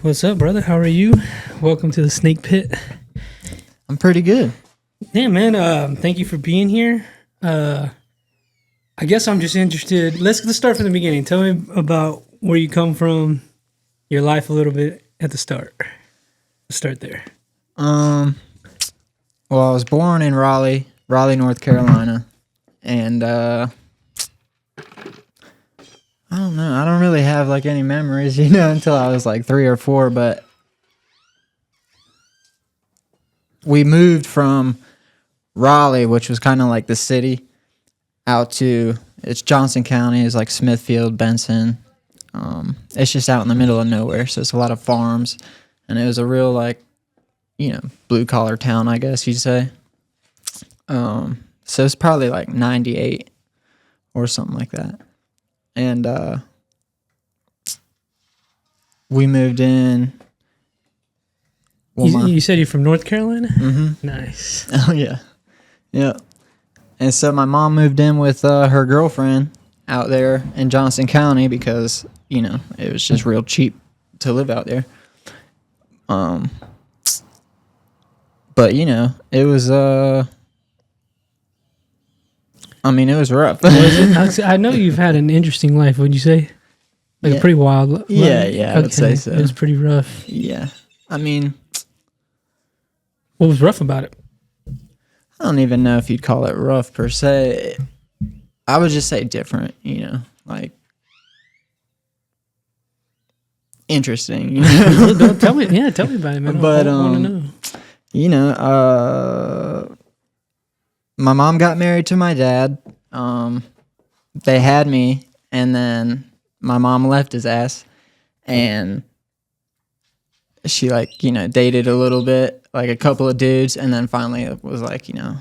What's up, brother? How are you? Welcome to the Snake Pit. I'm pretty good. Yeah, man. Thank you for being here. I guess I'm just interested. Let's start from the beginning. Tell me about where you come from, your life a little bit at the start. Let's start there. Well, I was born in Raleigh, North Carolina, and I don't know. I don't really have like any memories, until I was like 3 or 4. But we moved from Raleigh, which was kind of like the city, out to it's Johnson County. It's like Smithfield, Benson. It's just out in the middle of nowhere, so it's a lot of farms, and it was a real like, blue collar town, I guess you'd say. So it's probably like 98 or something like that. And we moved in. Well, you said you're from North Carolina? Mm-hmm. Nice. Oh, yeah. Yeah. And so my mom moved in with her girlfriend out there in Johnson County because, it was just real cheap to live out there. But, it was... it was rough. I know you've had an interesting life, would you say? Like a pretty wild life. Yeah, I would say so. It was pretty rough. Yeah. What was rough about it? I don't even know if you'd call it rough per se. I would just say different, like interesting. Tell me about it, man. But I want to know. My mom got married to my dad. They had me, and then my mom left his ass, and she dated a little bit, like a couple of dudes, and then finally it was like, I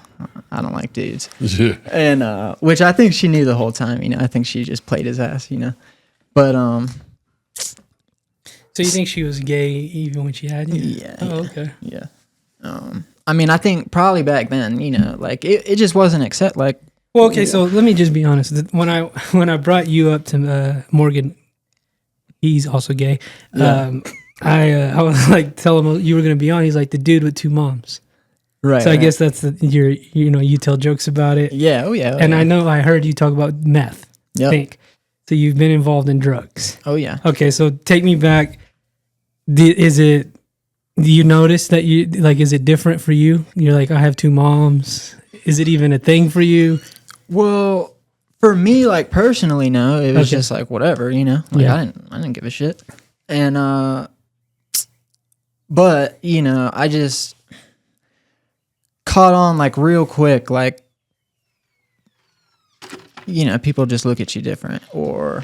don't like dudes. Yeah. And which I think she knew the whole time. I think she just played his ass. But So you think she was gay even when she had you? Yeah. Oh, okay. Yeah. I think probably back then, like it just wasn't accept like. Well, okay, so let me just be honest. When I brought you up to Morgan, he's also gay. Yeah. I was like, tell him you were gonna be on. He's like the dude with 2 moms. Right. So I guess that's you tell jokes about it. Yeah. Oh yeah. And I know I heard you talk about meth. Yep. I think. So you've been involved in drugs. Oh yeah. Okay, so take me back. Do you notice that is it different for you? You're like, I have 2 moms. Is it even a thing for you? Well, for me, like personally, no. It was Okay. just like whatever, Like Yeah. I didn't give a shit. And but I just caught on like real quick, like people just look at you different, or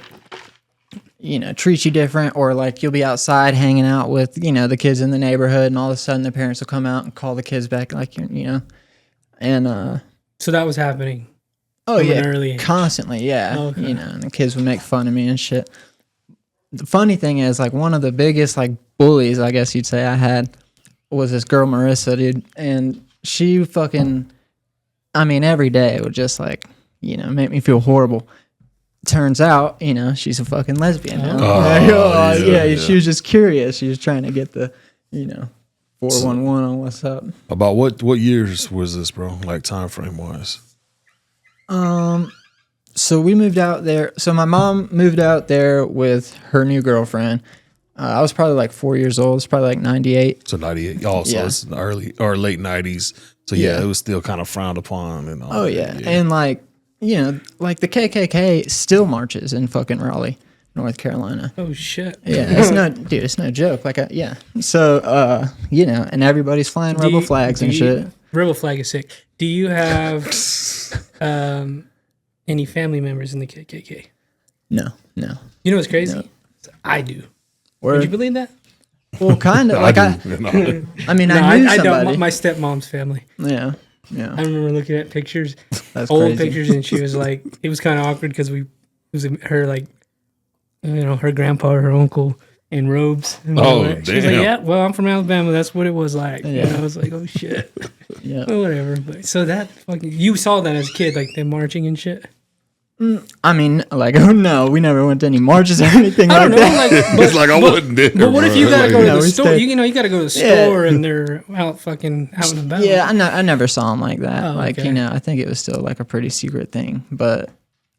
treat you different, or like you'll be outside hanging out with the kids in the neighborhood, and all of a sudden the parents will come out and call the kids back, like and So that was happening. oh From yeah, an early age. constantly, yeah. Okay. And the kids would make fun of me and shit. The funny thing is, like, one of the biggest like bullies, I guess you'd say, I had was this girl Marissa, dude, and she fucking, every day would just like make me feel horrible. Turns out, she's a fucking lesbian now. Yeah. She was just curious. She was trying to get the 411 on what's up. About what years was this, bro? Like time frame wise? So we moved out there. So my mom moved out there with her new girlfriend. I was probably like 4 years old. It's probably like 98. So 98. Oh, so Yeah. it's the early or late 90s. So yeah, it was still kind of frowned upon and all. Oh that. yeah. And like, like the KKK still marches in fucking Raleigh, North Carolina. Oh shit. Yeah, it's no joke. Like, yeah. So, and everybody's flying rebel flags and shit. Rebel flag is sick. Do you have any family members in the KKK? No. You know what's crazy? No. I do. Would Would you believe that? Well, kind of. Like I knew I somebody. don't. My stepmom's family. Yeah. I remember looking at pictures, That's old crazy. pictures, and she was like, it was kind of awkward because it was her like, her grandpa or her uncle in robes. And Oh, she was like, damn. yeah, well, I'm from Alabama. That's what it was like. Yeah. And I was like, oh shit. Yeah. Well, whatever. But so that fucking, you saw that as a kid, like them marching and shit. I mean, like, oh no, we never went to any marches or anything I like don't know. that. Like, It's like I wasn't there. but what if you gotta go to No, the we store? stayed- You gotta go to the Yeah. store and they're out fucking out and about. Yeah, I never saw him like that. Oh, like, okay. you know, I think it was still like a pretty secret thing. But,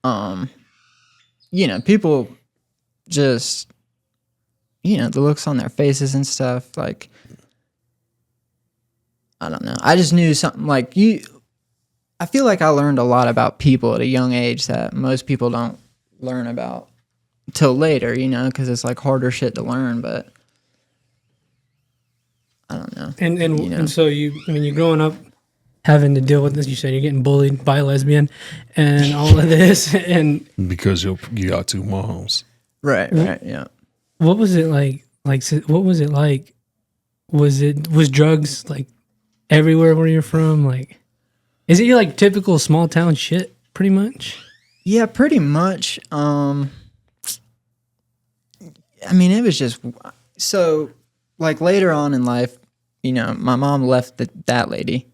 you know, people just, you know, the looks on their faces and stuff. Like, I don't know. I just knew something like I feel like I learned a lot about people at a young age that most people don't learn about till later, you know, because it's like harder shit to learn. But I don't know. And You know. and so you're growing up having to deal with this. You said you're getting bullied by a lesbian and all of this. And Because you got two moms. Right, yeah. what was it like? What was it like? Was drugs like everywhere where you're from? Like, is it like typical small town shit? Pretty much. Yeah, pretty much. I mean, it was just so like later on in life, you know, my mom left that lady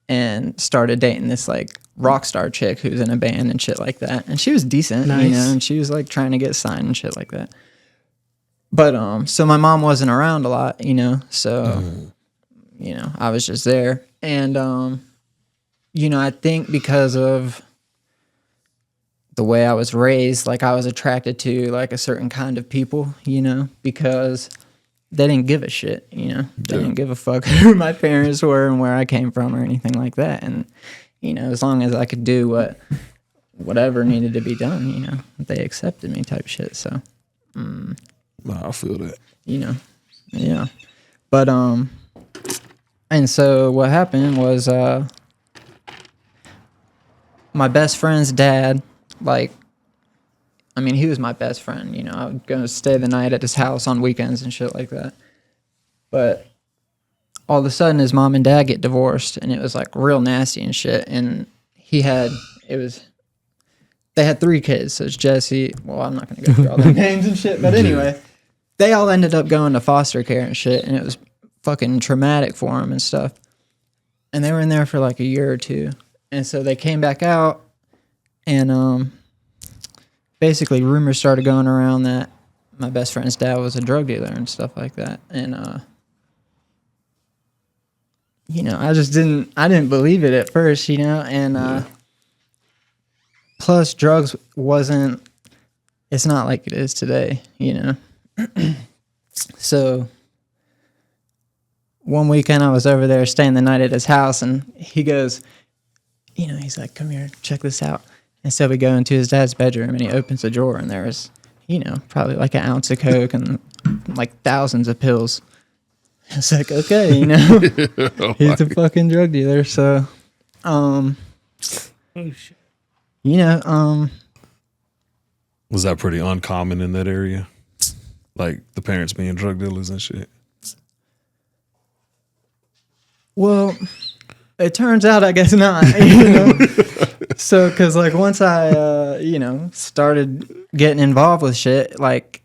and started dating this like rock star chick who's in a band and shit like that. And she was decent, you Nice. know, and she was like trying to get signed and shit like that. But so my mom wasn't around a lot, you know, so you know, I was just there. And you know, I think because of the way I was raised, like I was attracted to like a certain kind of people, you know, because they didn't give a shit, you know. They didn't give a fuck who my parents were and where I came from or anything like that. And, you know, as long as I could do whatever needed to be done, you know, they accepted me type shit. So, Nah, I feel that. you know, yeah. But, and so what happened was, my best friend's dad, like, I mean, he was my best friend, you know. I would go stay the night at his house on weekends and shit like that. But all of a sudden, his mom and dad get divorced, and it was like real nasty and shit. And they had 3 kids. So it's Jesse. Well, I'm not going to go through all their names and shit. But anyway, they all ended up going to foster care and shit. And it was fucking traumatic for them and stuff. And they were in there for like a year or 2. And so they came back out, and basically rumors started going around that my best friend's dad was a drug dealer and stuff like that. And you know, I didn't believe it at first, you know. And plus drugs it's not like it is today, you know. So one weekend I was over there staying the night at his house, and he goes, you know, he's like, come here, check this out. And so we go into his dad's bedroom, and he opens the drawer, and there was, you know, probably like an ounce of coke and like thousands of pills. It's like, okay, you know, he's a fucking drug dealer. So, Oh shit. you know, Was that pretty uncommon in that area? Like the parents being drug dealers and shit? well, it turns out, I guess not, you know. So, because like once I, you know, started getting involved with shit, like,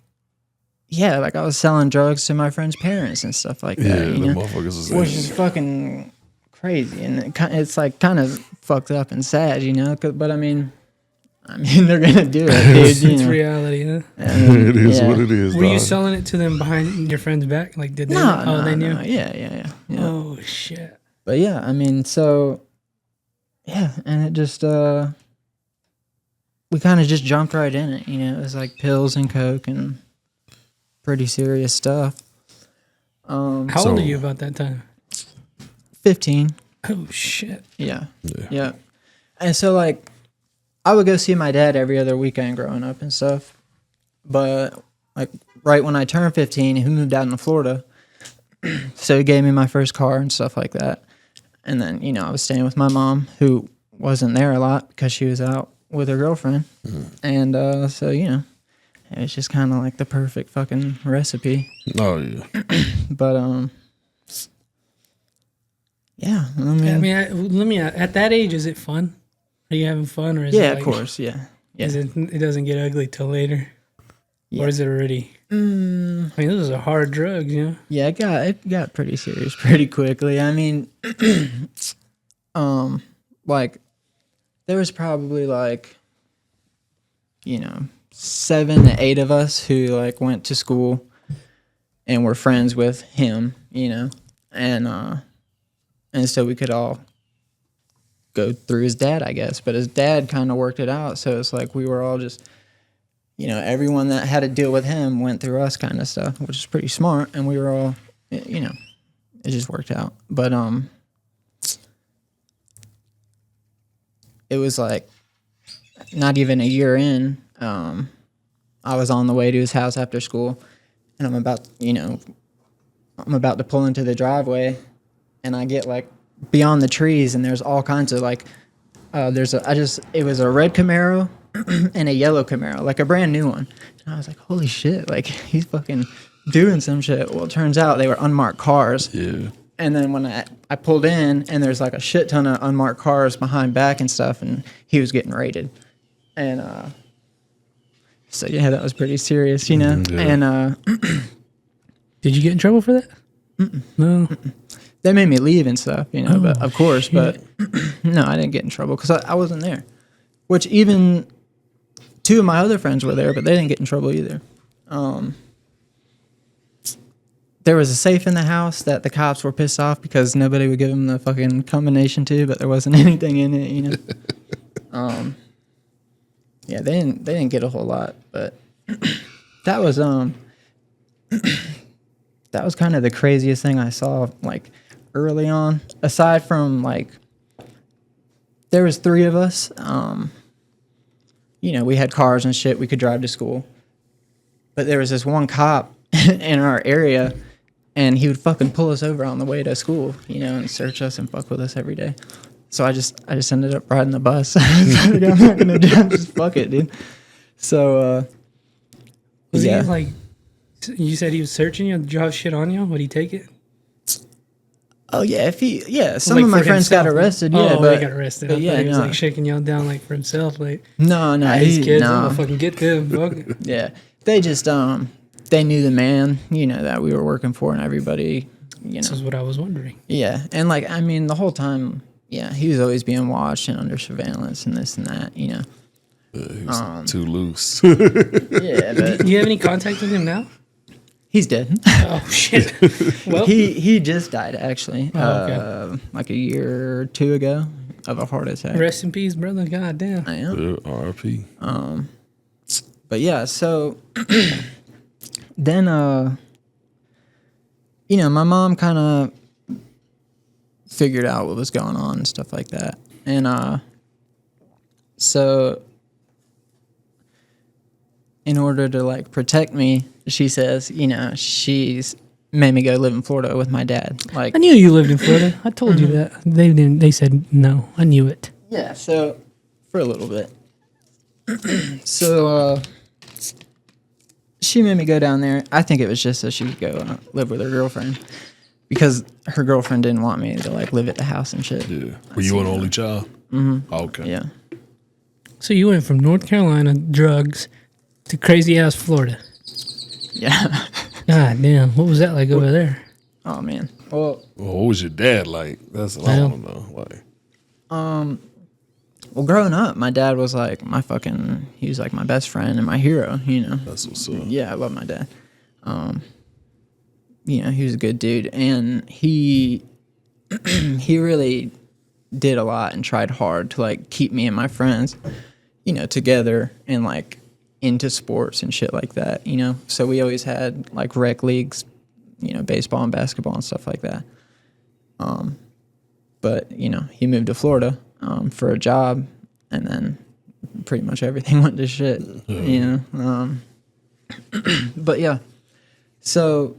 yeah, like I was selling drugs to my friend's parents and stuff like that. Yeah, you the know? motherfuckers is Which is fucking crazy, and it's like kind of fucked up and sad, you know. But I mean, they're gonna do it, dude. You It's know? reality, huh? And, it is yeah. what it is. Were you dog. selling it to them behind your friend's back? Like, did they? No, they knew. no, yeah. Oh shit. But yeah, I mean, so yeah, and it just we kind of just jumped right in it, you know. It was like pills and coke and pretty serious stuff. How So- old are you about that time? 15. Oh shit. Yeah. Yeah. Yeah. And so like I would go see my dad every other weekend growing up and stuff. But like right when I turned 15, he moved out in Florida. So he gave me my first car and stuff like that. And then, you know, I was staying with my mom, who wasn't there a lot because she was out with her girlfriend. And so, you know, it was just kind of like the perfect fucking recipe. Oh yeah. But yeah, I I mean, mean, let me. At that age, is it fun? Are you having fun, or is yeah, it like, of course, yeah. Yeah. Is it doesn't get ugly till later, Yeah. or is it already? I mean, those are hard drugs, you know. Yeah, it got pretty serious pretty quickly. I mean, like there was probably like 7 to 8 of us who like went to school and were friends with him, and so we could all go through his dad, I guess. But his dad kind of worked it out, so it's like we were all just, everyone that had to deal with him went through us, kind of stuff, which is pretty smart. And we were all, it just worked out. But it was like not even a year in. I was on the way to his house after school, and I'm about to pull into the driveway, and I get like beyond the trees, and there's all kinds of like, it was a red Camaro and a yellow Camaro, like a brand new one. And I was like, holy shit, like he's fucking doing some shit. Well, it turns out they were unmarked cars. Yeah. And then when I pulled in, and there's like a shit ton of unmarked cars behind back and stuff, and he was getting raided. And so yeah, that was pretty serious, Yeah. And Did you get in trouble for that? No. they made me leave and stuff, but of course, shit. but no, I didn't get in trouble because I wasn't there. Which even 2 of my other friends were there, but they didn't get in trouble either. There was a safe in the house that the cops were pissed off because nobody would give them the fucking combination to, but there wasn't anything in it, Yeah, they didn't get a whole lot, but that was that was kind of the craziest thing I saw like early on. Aside from like, there was 3 of us. We had cars and shit. We could drive to school, but there was this one cop in our area, and he would fucking pull us over on the way to school, and search us and fuck with us every day. So I just ended up riding the bus. I'm not gonna just fuck it, dude. So Was yeah. he like, you said he was searching you? Did you have shit on you? Would he take it? Oh yeah, some Like of my for friends got himself? arrested. Oh, Yeah, but he got arrested. but I yeah, thought he was no. like shaking y'all down like for himself. Like, No, these kids, I'm no. gonna fucking get them. Fuck it. Yeah, they just they knew the man, that we were working for, and everybody, This is what I was wondering. Yeah, and like the whole time, yeah, he was always being watched and under surveillance and this and that, He was too loose. Yeah, but Do you have any contact with him now? he's dead. Oh shit. Well, he just died actually, okay. like a year or 2 ago of a heart attack. rest in peace, brother. God damn. I am. RP. But yeah, so then my mom kind of figured out what was going on and stuff like that. And so in order to like protect me, she says, she's made me go live in Florida with my dad. Like, I knew you lived in Florida. I told you that. They didn't. They said no. I knew it. yeah, so for a little bit. So she made me go down there. I think it was just so she could go live with her girlfriend, because her girlfriend didn't want me to like live at the house and shit. Yeah. Were you an only child? Mm-hmm. Okay. Yeah. So you went from North Carolina drugs to crazy ass Florida. Yeah. God damn. What was that like over there? Oh man. Well, Well, what was your dad like? That's what I Well- want to know. Like, well, growing up, my dad was like he was like my best friend and my hero, that's what's up. Yeah, I love my dad. He was a good dude, and he really did a lot and tried hard to like keep me and my friends, together and like into sports and shit like that, So we always had like rec leagues, baseball and basketball and stuff like that. But he moved to Florida for a job, and then pretty much everything went to shit. But yeah, so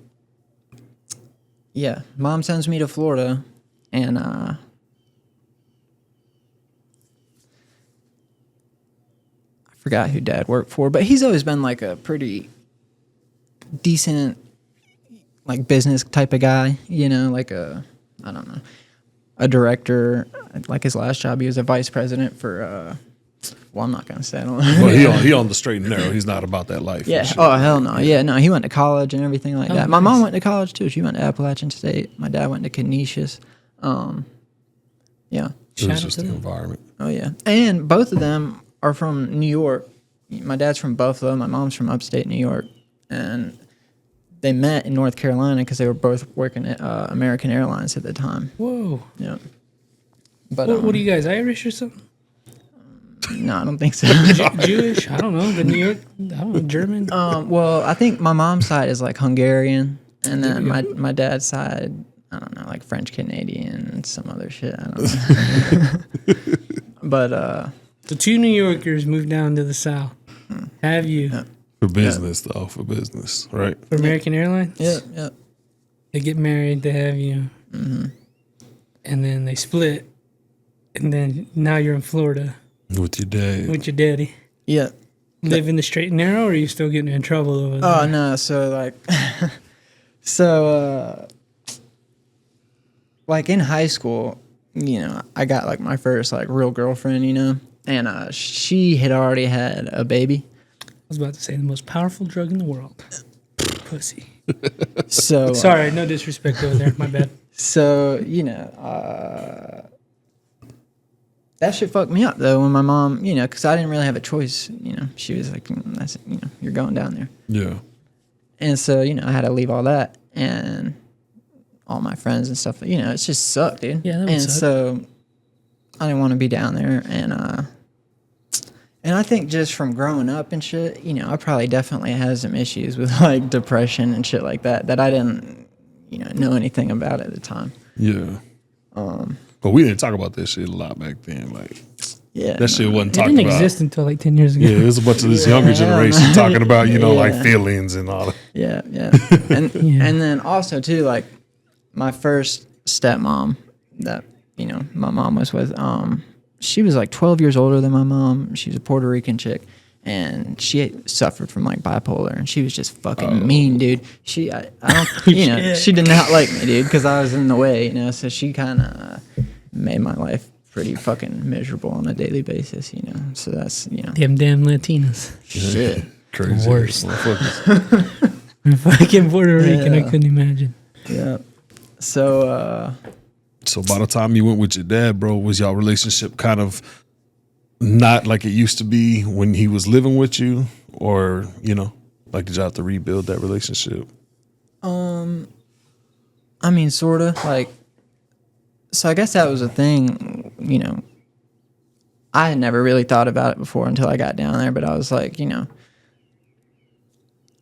yeah, mom sends me to Florida, and I forgot who dad worked for, but he's always been like a pretty decent like business type of guy, like I don't know, a director. Like his last job, he was a vice president for well, I'm not gonna say. I don't know. Well, he on the straight and narrow. He's not about that life. Yeah. and shit. Oh hell no. Yeah. No. He went to college and everything like that. My mom went to college too. She went to Appalachian State. My dad went to Canisius. Yeah. It Shout was out just to the them. environment. Oh yeah. And both of them are from New York. my dad's from Buffalo, my mom's from upstate New York, and they met in North Carolina because they were both working at American Airlines at the time. Whoa. Yeah. But What are you guys, Irish or something? no, I don't think so. Jewish? I don't know. The New York, I don't know, German? Well, I think my mom's side is like Hungarian, and then my dad's side, I don't know, like French Canadian and some other shit. I don't know. But So 2 New Yorkers moved down to the South. Have you? Yeah. For business, though, for business, right? For American Airlines? yeah. They get married, they have you. Mm-hmm. And then they split. And then now you're in Florida With your dad. with your daddy. Yeah. Live in the straight and narrow, or are you still getting in trouble over there? Oh no, so like like in high school, you know, I got like my first like real girlfriend, you know, and she had already had a baby. I was about to say the most powerful drug in the world. Pussy. So Sorry, no disrespect over there. My bad. So, you know, that shit fucked me up though when my mom, you know, because I didn't really have a choice. You know, she was like, "That's, you know, you're going down there." Yeah. And so, you know, I had to leave all that and all my friends and stuff. You know, it just sucked, dude. Yeah, that would and suck. so I didn't want to be down there, and I think just from growing up and shit, you know, I probably definitely had some issues with like depression and shit like that I didn't, you know anything about at the time. Yeah. But we didn't talk about that shit a lot back then. Like, Yeah, that shit wasn't It talked didn't about. exist until like 10 years ago. Yeah, there's a bunch of this younger generation talking about, you know, like feelings and all that. Yeah, and and then also too, like my first stepmom that you know my mom was with, she was like 12 years older than my mom. She was a Puerto Rican chick, and she suffered from like bipolar, and she was just fucking mean, dude. I don't, you know, she did not like me, dude, because I was in the way, you know. So she kind of made my life pretty fucking miserable on a daily basis, you know. So that's, you know, Them damn Latinas. shit. Crazy. Worst. Motherfuckers. I'm fucking Puerto Rican. I Yeah. couldn't imagine. Yeah. So So by the time you went with your dad, bro, was y'all relationship kind of not like it used to be when he was living with you? Or, you know, like did y'all have to rebuild that relationship? I mean, sort of like. So I guess that was a thing, you know. I had never really thought about it before until I got down there, but I was like, you know,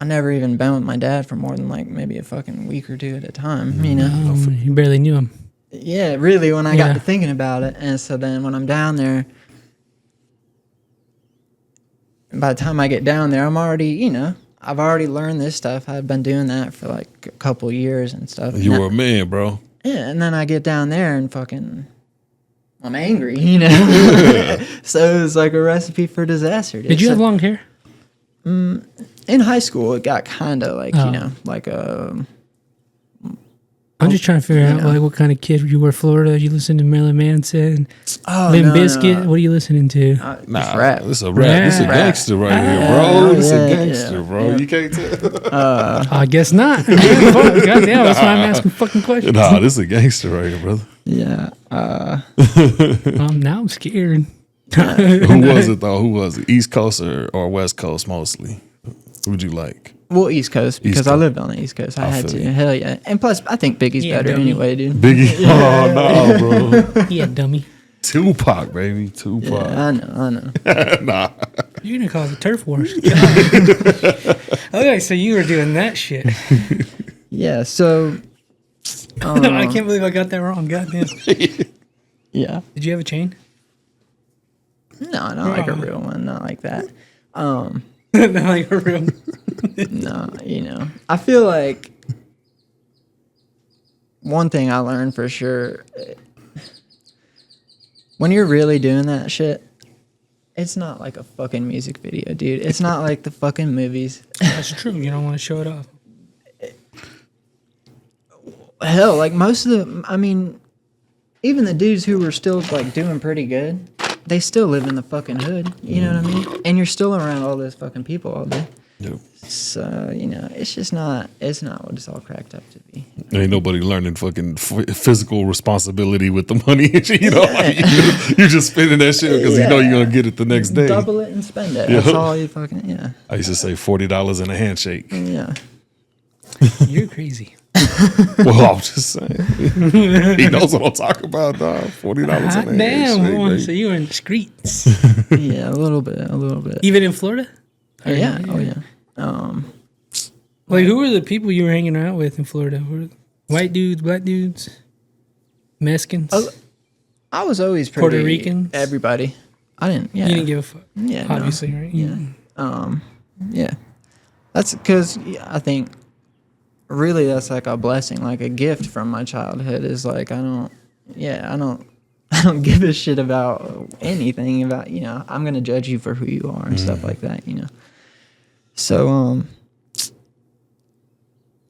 I never even been with my dad for more than like maybe a fucking week or two at a time, you know. You barely knew him. Yeah, really, when I got Yeah. to thinking about it. And so then when I'm down there, by the time I get down there, I'm already, you know, I've already learned this stuff. I've been doing that for like a couple years and stuff. You And were a man, bro. yeah, and then I get down there and fucking, I'm angry, you know. So it was like a recipe for disaster. Dude. Did you So have long hair? in high school? It got kind of like Oh. you know, like I'm just trying to figure out know. like what kind of kid you were. Florida? You listen to Marilyn Manson, oh, Limp Bizkit. What are you listening to? just Nah, rap. this a rap. This a Rap. gangster right here, bro. This a yeah, gangster, bro. yeah. You can't tell. I guess not. Fuck, goddamn, that's why I'm asking fucking questions. Nah, this a gangster right here, brother. Yeah. Now I'm scared. Who was it though? Who was it? East Coast or West Coast mostly? Who'd you like? Well, East Coast, because East I Coast. lived on the East Coast. I had feel to. you. Hell yeah. And plus, I think Biggie's Yeah, better dummy. anyway, dude. Biggie? Oh no, bro. Yeah, dummy. Tupac, baby. Tupac. Yeah, I know. Nah. You're gonna cause a turf wars. Okay, so you were doing that shit. Yeah, so, I can't believe I got that wrong. Goddamn. yeah. Did you have a chain? No, not like a real one. Not like that. Not like a real. No, you know. I feel like one thing I learned for sure, when you're really doing that shit, it's not like a fucking music video, dude. It's not like the fucking movies. That's true. You don't want to show it off. Hell, like most of the, I mean, even the dudes who were still like doing pretty good, they still live in the fucking hood. You know what I mean? And you're still around all those fucking people all day. Yep. So, you know, it's just not, it's not what it's all cracked up to be. Ain't nobody learning fucking physical responsibility with the money. You know, like, you just spending that shit because you know you're gonna get it the next day. Double it and spend it. That's all you fucking I used to say $40 in a handshake. Yeah. You're crazy. Well, I'm just saying. He knows what I'm talking about, dog. $40 in a handshake. Damn, so you were in the streets. Yeah, a little bit. Even in Florida? Yeah. Oh yeah. Like, who were the people you were hanging out with in Florida? Were white dudes, black dudes, Mexicans, I was always pretty Puerto Ricans? Everybody. I didn't. Yeah. You didn't give a fuck. Yeah. Obviously, no. right? Yeah. Yeah. That's because I think really that's like a blessing, like a gift from my childhood. Is like I don't give a shit about anything about I'm gonna judge you for who you are and stuff like that. So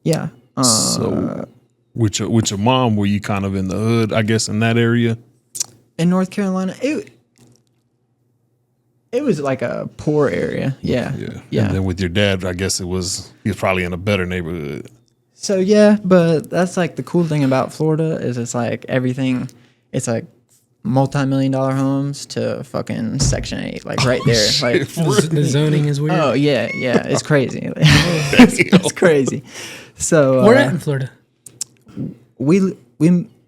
yeah. So with your mom, were you kind of in the hood, I guess, in that area? In North Carolina, it was like a poor area. Yeah. And then with your dad, I guess he was probably in a better neighborhood. So yeah, but that's like the cool thing about Florida is it's like everything. It's like multi-million-dollar homes to fucking Section 8, like right there. Like The zoning is weird. oh yeah, it's crazy. it's crazy. So Where at in Florida?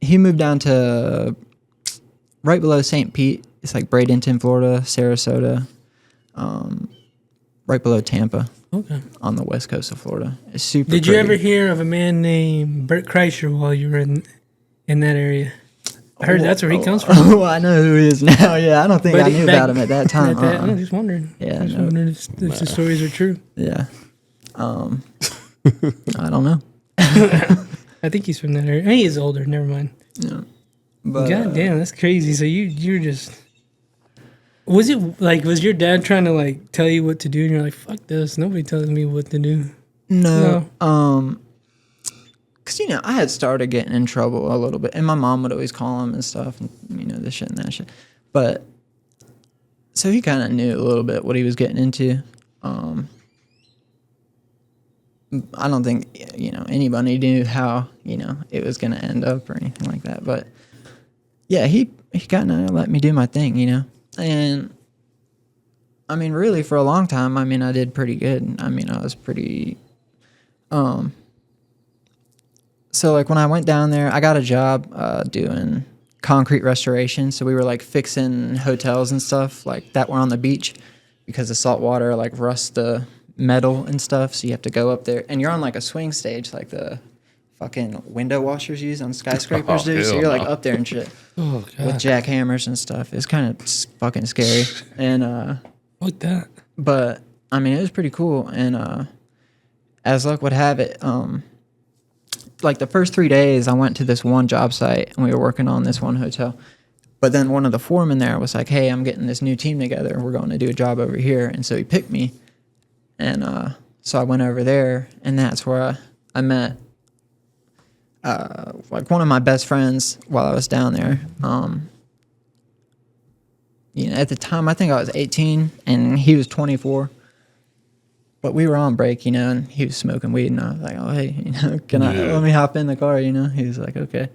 he moved down to right below St. Pete. It's like Bradenton, Florida, Sarasota, right below Tampa. Okay. On the west coast of Florida. It's super. Did you pretty. ever hear of a man named Bert Kreischer while you were in that area? I heard that's where he comes from. Oh, I know who he is now. Yeah, I don't think I knew about him at that time. I'm just wondering. Yeah, I'm just wondering if the stories are true. Yeah. I don't know. I think he's from that area. He is older. Never mind. Yeah. But God damn, that's crazy. So you're just. Was it like, was your dad trying to like tell you what to do and you're like, fuck this, nobody tells me what to do? No. Cause I had started getting in trouble a little bit, and my mom would always call him and stuff, and this shit and that shit. But so he kind of knew a little bit what he was getting into. I don't think anybody knew how it was gonna end up or anything like that. But yeah, he kind of let me do my thing, and I mean, really for a long time, I mean, I did pretty good. I mean, I was pretty. So like when I went down there, I got a job doing concrete restoration. So we were like fixing hotels and stuff like that were on the beach because the salt water like rusts the metal and stuff. So you have to go up there and you're on like a swing stage like the fucking window washers use on skyscrapers do. So you're like up there and shit with jackhammers and stuff. It's kind of fucking scary. And what that? But I mean, it was pretty cool. And as luck would have it, like the first 3 days I went to this one job site and we were working on this one hotel. But then one of the foremen there was like, hey, I'm getting this new team together. We're going to do a job over here. And so he picked me. And so I went over there, and that's where I met like one of my best friends while I was down there. At the time, I think I was 18 and he was 24. But we were on break, and he was smoking weed, and I was like, oh, hey, let me hop in the car, He was like, okay.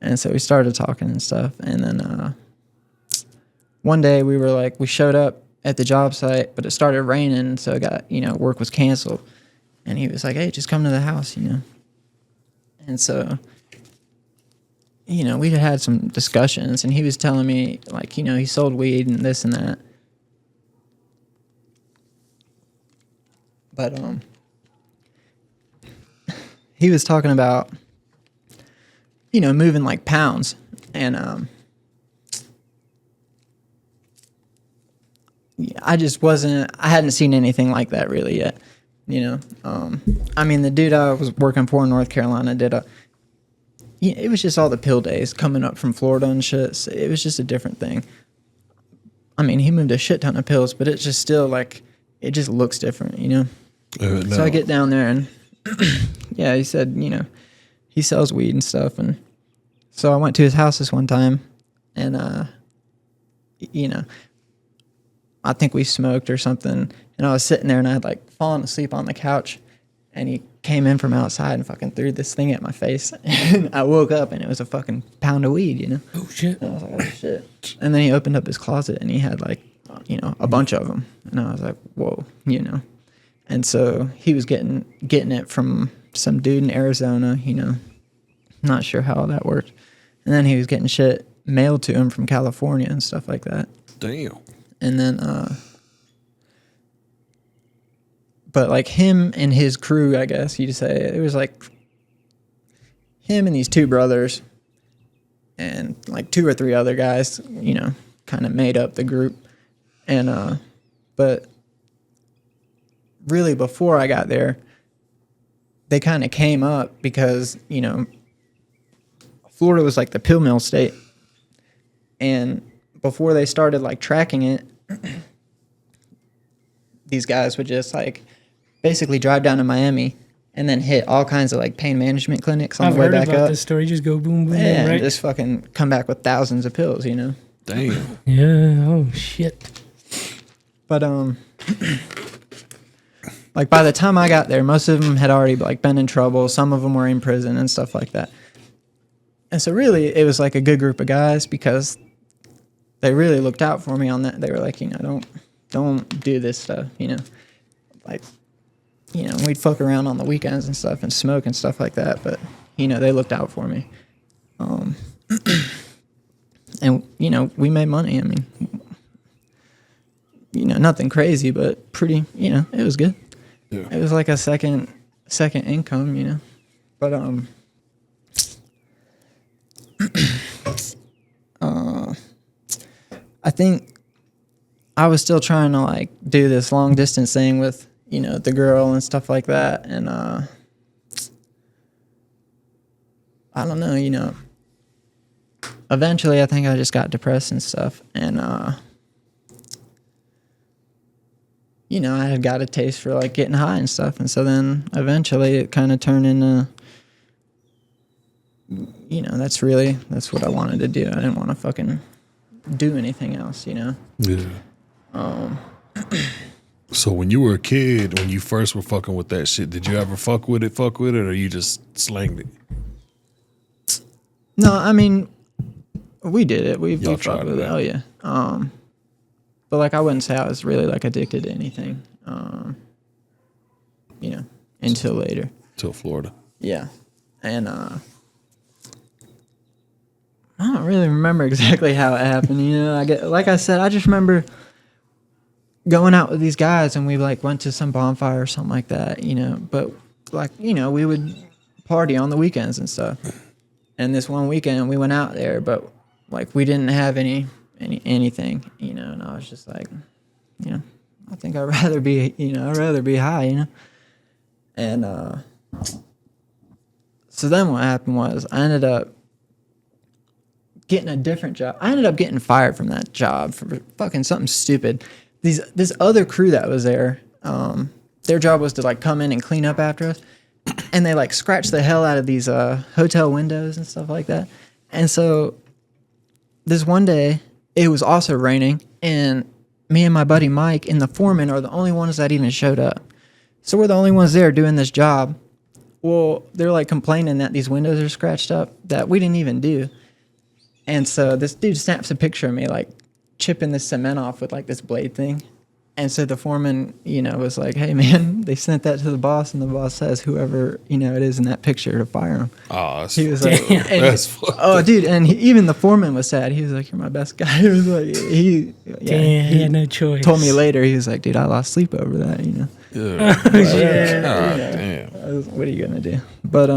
And so we started talking and stuff. And then one day we showed up at the job site, but it started raining, so it got, work was canceled. And he was like, hey, just come to the house, And so, we had some discussions, and he was telling me, like, he sold weed and this and that. But he was talking about, moving like pounds. And I just I hadn't seen anything like that really yet. I mean, the dude I was working for in North Carolina it was just all the pill days coming up from Florida and shit. So it was just a different thing. I mean, he moved a shit ton of pills, but it's just still like, it just looks different, No. So I get down there and yeah, he said, he sells weed and stuff. And so I went to his house this one time and, I think we smoked or something. And I was sitting there and I had like fallen asleep on the couch. and he came in from outside and fucking threw this thing at my face. And I woke up and it was a fucking pound of weed, you know? Oh shit. And I was like, oh shit. And then he opened up his closet and he had like, you know, a bunch of them. And I was like, whoa, you know? And so he was getting it from some dude in Arizona, you know? Not sure how that worked. And then he was getting shit mailed to him from California and stuff like that. Damn. And then, but like him and his crew, I guess you'd say, it was like him and these two brothers and like 2 or 3 other guys, you know, kind of made up the group. And, but really before I got there, they kind of came up because, you know, Florida was like the pill mill state. And before they started like tracking it, these guys would just like basically drive down to Miami and then hit all kinds of like pain management clinics on I've the way heard back about up. this story. Just go boom, boom, Yeah, boom, right? and just fucking come back with thousands of pills, you know. Damn. Yeah. Oh shit. But like by the time I got there, most of them had already like been in trouble. Some of them were in prison and stuff like that. And so really, it was like a good group of guys because they really looked out for me on that. They were like, you know, don't do this stuff, you know. Like, you know, we'd fuck around on the weekends and stuff and smoke and stuff like that. But, you know, they looked out for me. And, you know, we made money. I mean, you know, nothing crazy, but pretty, you know, it was good. Yeah. It was like a second income, you know. But, I think I was still trying to like do this long distance thing with, you know, the girl and stuff like that. And, I don't know, you know, eventually I think I just got depressed and stuff. And, you know, I had got a taste for like getting high and stuff. And so then eventually it kind of turned into, you know, that's what I wanted to do. I didn't want to fucking do anything else, you know? Yeah. So when you were a kid, when you first were fucking with that shit, did you ever fuck with it, or you just slanged it? No, I mean, we did it. We Y'all fucked tried with it it. out. Oh yeah. But like I wouldn't say I was really like addicted to anything. You know, until later. Till Florida. Yeah. And I don't really remember exactly how it happened. You know, like I said, I just remember going out with these guys and we like went to some bonfire or something like that, you know, but like, you know, we would party on the weekends and stuff. And this one weekend we went out there, but like we didn't have anything, you know, and I was just like, you know, I think I'd rather be high, you know. And so then what happened was I ended up getting a different job. I ended up getting fired from that job for fucking something stupid. This other crew that was there, their job was to like come in and clean up after us, and they like scratched the hell out of these hotel windows and stuff like that. And so this one day it was also raining, and me and my buddy Mike and the foreman are the only ones that even showed up. So we're the only ones there doing this job. Well, they're like complaining that these windows are scratched up that we didn't even do. And so this dude snaps a picture of me like chipping the cement off with like this blade thing. And so the foreman, you know, was like, hey man, they sent that to the boss, and the boss says whoever, you know, it is in that picture to fire him. Oh, He was like, that's fucked oh up. dude, and even the foreman was sad. He was like, you're my best guy. He was like, he Had no choice. told me later, he was like, dude, I lost sleep over that, you know. Yeah. Yeah. God damn. What are you gonna do? But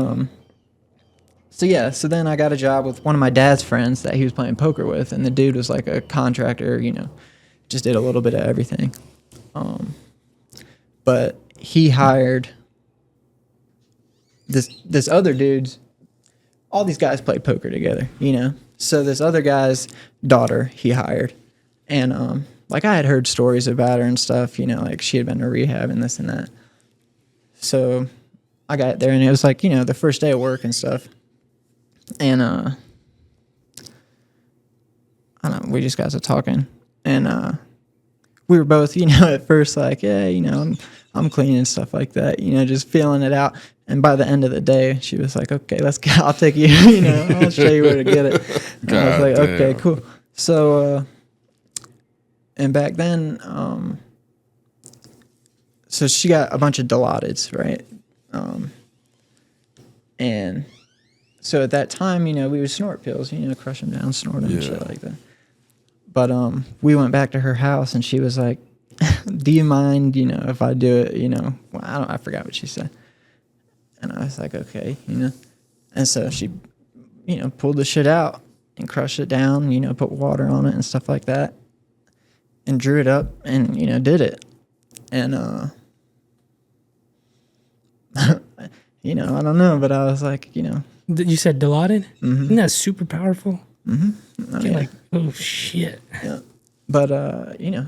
so then I got a job with one of my dad's friends that he was playing poker with, and the dude was like a contractor, you know, just did a little bit of everything. But he hired this other dude's. All these guys play poker together, you know. So this other guy's daughter he hired, and like I had heard stories about her and stuff, you know, like she had been to rehab and this and that. So I got there and it was like, you know, the first day of work and stuff. And I don't know, we just got to talking, and we were both, at first like, yeah, I'm clean and stuff like that, just feeling it out. And by the end of the day, she was like, okay, let's go. I'll take you, I'll show you where to get it. And I was like, okay, cool. So, and back then, so she got a bunch of Dilaudids, right? And so at that time, we would snort pills, crush them down, snort them and shit like that. But we went back to her house and she was like, do you mind, if I do it, well, I forgot what she said. And I was like, okay, And so she, pulled the shit out and crushed it down, put water on it and stuff like that. And drew it up and, did it. And, I don't know, but I was like, You said Dilaudid? Mm-hmm. Isn't that super powerful? Mm-hmm. You're like, oh shit. Yeah. But,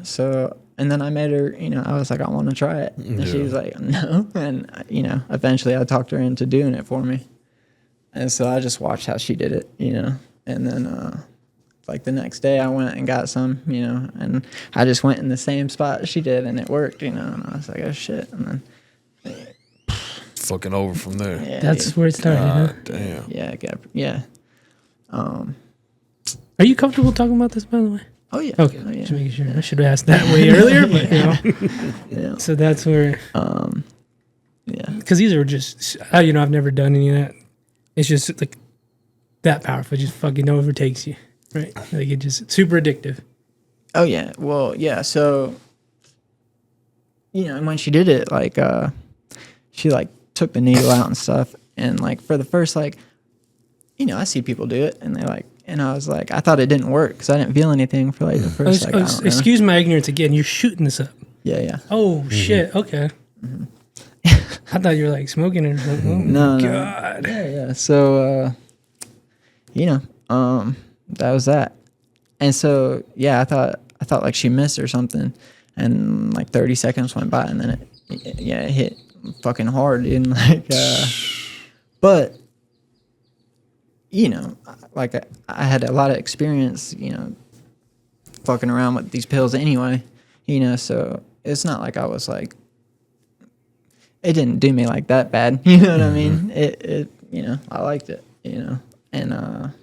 so, and then I made her, I was like, I want to try it. And she was like, no. And, eventually I talked her into doing it for me. And so I just watched how she did it, and then, like the next day I went and got some, and I just went in the same spot she did and it worked, and I was like, oh shit. And then fucking over from there. yeah, That's where it started, huh? Damn. Yeah, yeah. Are you comfortable talking about this, by the way? Oh yeah. Okay, Oh, yeah. just making sure. I should have asked that way earlier, but Yeah. So that's where, Yeah. because these are just, I've never done any of that. It's just like that powerful. It just fucking overtakes you, right? Like it just super addictive. Oh yeah. Well, yeah. So, and when she did it, like, she like took the needle out and stuff, and like for the first I see people do it, and they like, and I was like, I thought it didn't work because I didn't feel anything for like the first. I don't know. Excuse my ignorance again. You're shooting this up. Yeah. Oh shit. Okay. Mm-hmm. I thought you were like smoking or something. Oh, No. God. Yeah. So, that was that. And so, yeah, I thought like she missed or something, and like 30 seconds went by, and then it hit fucking hard, dude. Like, but like I had a lot of experience, fucking around with these pills anyway, so it's not like I was like, it didn't do me like that bad, you know what I mean? It I liked it, and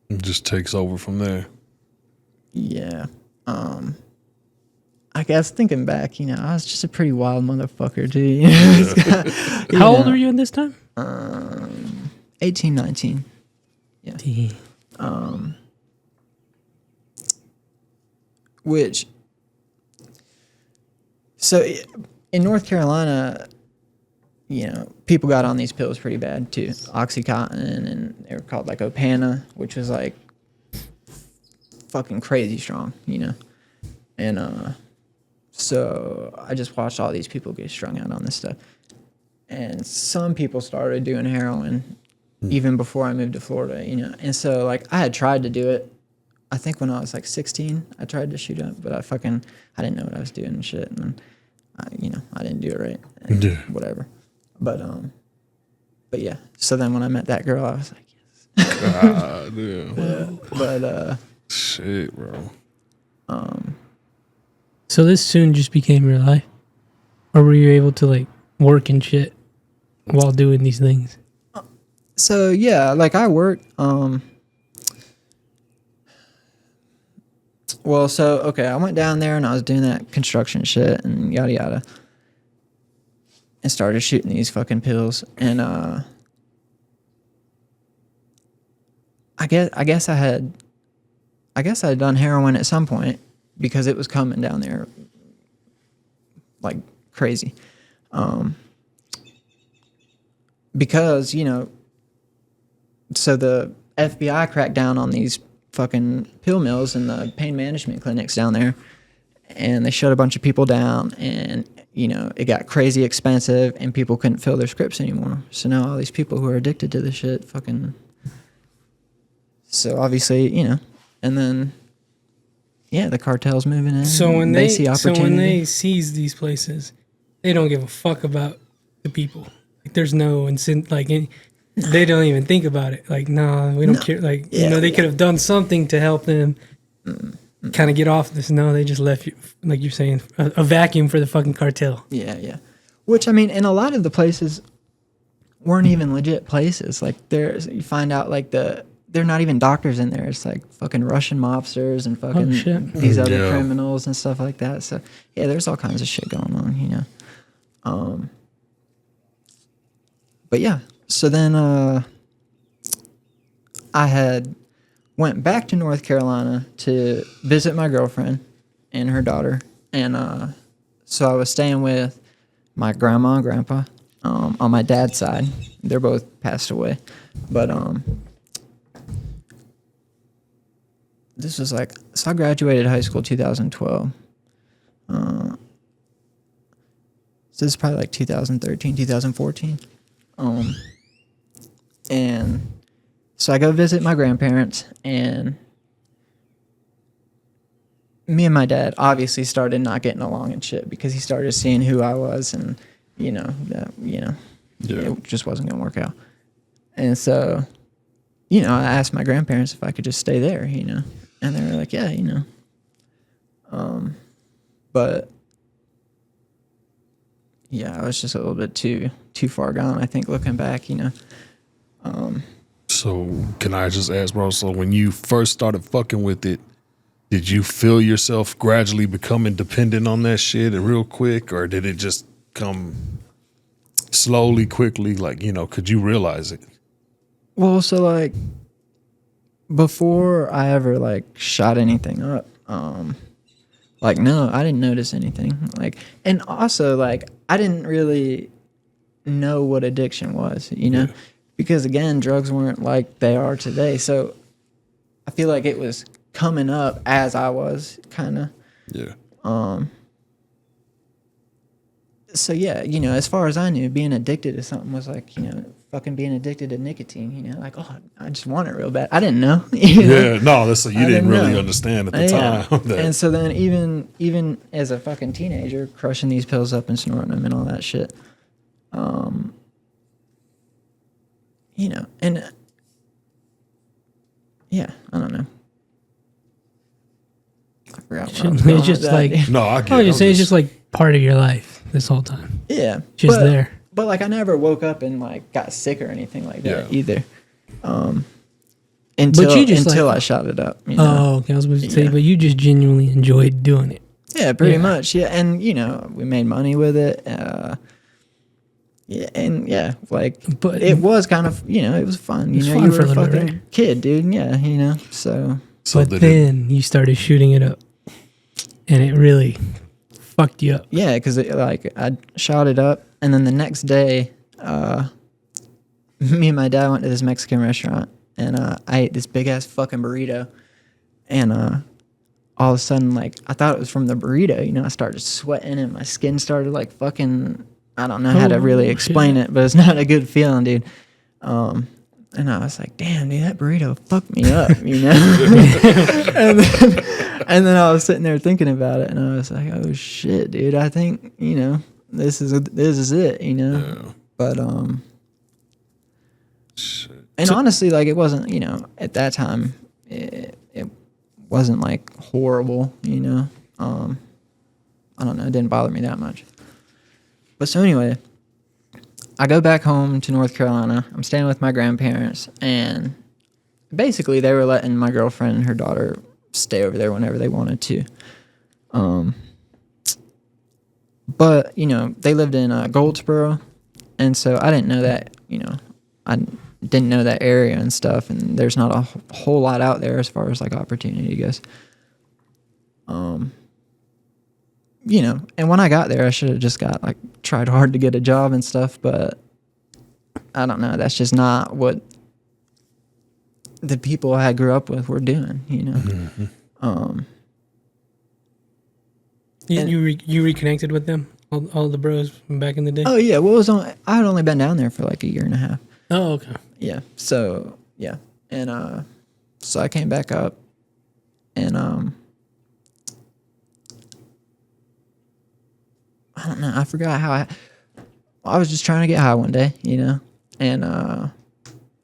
It just takes over from there. yeah. I guess thinking back, I was just a pretty wild motherfucker, dude. How old were you at this time? 18, 19. Yeah. Which, so in North Carolina, people got on these pills pretty bad too. Oxycontin, and they were called like Opana, which was like fucking crazy strong, And so I just watched all these people get strung out on this stuff. And some people started doing heroin even before I moved to Florida, And so like I had tried to do it. I think when I was like 16, I tried to shoot up, but I didn't know what I was doing and shit. And I didn't do it right. And whatever. But yeah. So then when I met that girl, I was like, yes. God, yeah. But shit, bro. So this soon just became your life? Or were you able to like work and shit while doing these things? So yeah, like I worked, well, so, okay, I went down there and I was doing that construction shit and yada yada. And started shooting these fucking pills. And I guess I had done heroin at some point because it was coming down there like crazy. Because, so the FBI cracked down on these fucking pill mills and the pain management clinics down there, and they shut a bunch of people down, and it got crazy expensive, and people couldn't fill their scripts anymore. So now all these people who are addicted to this shit fucking, so obviously, and then the cartel's moving in. So when they see opportunity, so when they seize these places, they don't give a fuck about the people. Like there's no incentive, like they don't even think about it. Like, nah, we don't care. Like, they could have done something to help them. kind of get off this? No, they just left you, like you're saying, a vacuum for the fucking cartel. Yeah. Which, I mean, and a lot of the places weren't even legit places. Like, you find out, like, they're not even doctors in there. It's like fucking Russian mobsters and fucking these other criminals and stuff like that. So, yeah, there's all kinds of shit going on, you know. But yeah, so then I had went back to North Carolina to visit my girlfriend and her daughter. And so I was staying with my grandma and grandpa on my dad's side. They're both passed away. But this was like, so I graduated high school 2012. So this is probably like 2013, 2014. And so I go visit my grandparents, and me and my dad obviously started not getting along and shit because he started seeing who I was, and it just wasn't gonna work out. And so, I asked my grandparents if I could just stay there, and they were like, yeah, but yeah, I was just a little bit too far gone, I think, looking back, So can I just ask, bro, so when you first started fucking with it, did you feel yourself gradually becoming dependent on that shit real quick, or did it just come slowly, quickly? Like, could you realize it? Well, so like before I ever like shot anything up, like, no, I didn't notice anything. Like, and also like I didn't really know what addiction was, because again, drugs weren't like they are today. So I feel like it was coming up as I was kind of. Yeah. So yeah, as far as I knew, being addicted to something was like, fucking being addicted to nicotine, like, oh, I just want it real bad. I didn't know. Yeah, no, that's you didn't really know. understand at the time. That. And so then even as a fucking teenager, crushing these pills up and snorting them and all that shit, and yeah, I don't know. I forgot where I was going It's just with like that. No, I get I it. was saying, it's just like part of your life this whole time. Yeah, Just there. But like I never woke up and like got sick or anything like that either. Until I shot it up. Oh, okay. I was supposed to say, but you just genuinely enjoyed doing it. Yeah, pretty much. Yeah, and we made money with it. But it was kind of it was fun. You fun were for a a little fucking bit, right? kid, dude. Yeah, so. But then you started shooting it up, and it really fucked you up. Yeah, because I shot it up, and then the next day, me and my dad went to this Mexican restaurant, and I ate this big ass fucking burrito, and all of a sudden, like, I thought it was from the burrito. I started sweating, and my skin started like fucking. I don't know how to really explain it, but it's not a good feeling, dude. And I was like, damn, dude, that burrito fucked me up, and then I was sitting there thinking about it, and I was like, oh shit, dude, I think this is it, Yeah. But Shit. and honestly, like, it wasn't, at that time, it wasn't like horrible, I don't know, it didn't bother me that much. But so anyway, I go back home to North Carolina. I'm staying with my grandparents, and basically they were letting my girlfriend and her daughter stay over there whenever they wanted to. But they lived in Goldsboro, and so I didn't know that. I didn't know that area and stuff, and there's not a whole lot out there as far as like opportunity goes. And when I got there, I should have just tried hard to get a job and stuff, but I don't know. That's just not what the people I grew up with were doing, Mm-hmm. You reconnected with them, all the bros from back in the day. Oh yeah, well, I had only been down there for like a year and a half. Oh, okay. Yeah. So yeah, and so I came back up, and I don't know. I forgot how I was just trying to get high one day, and I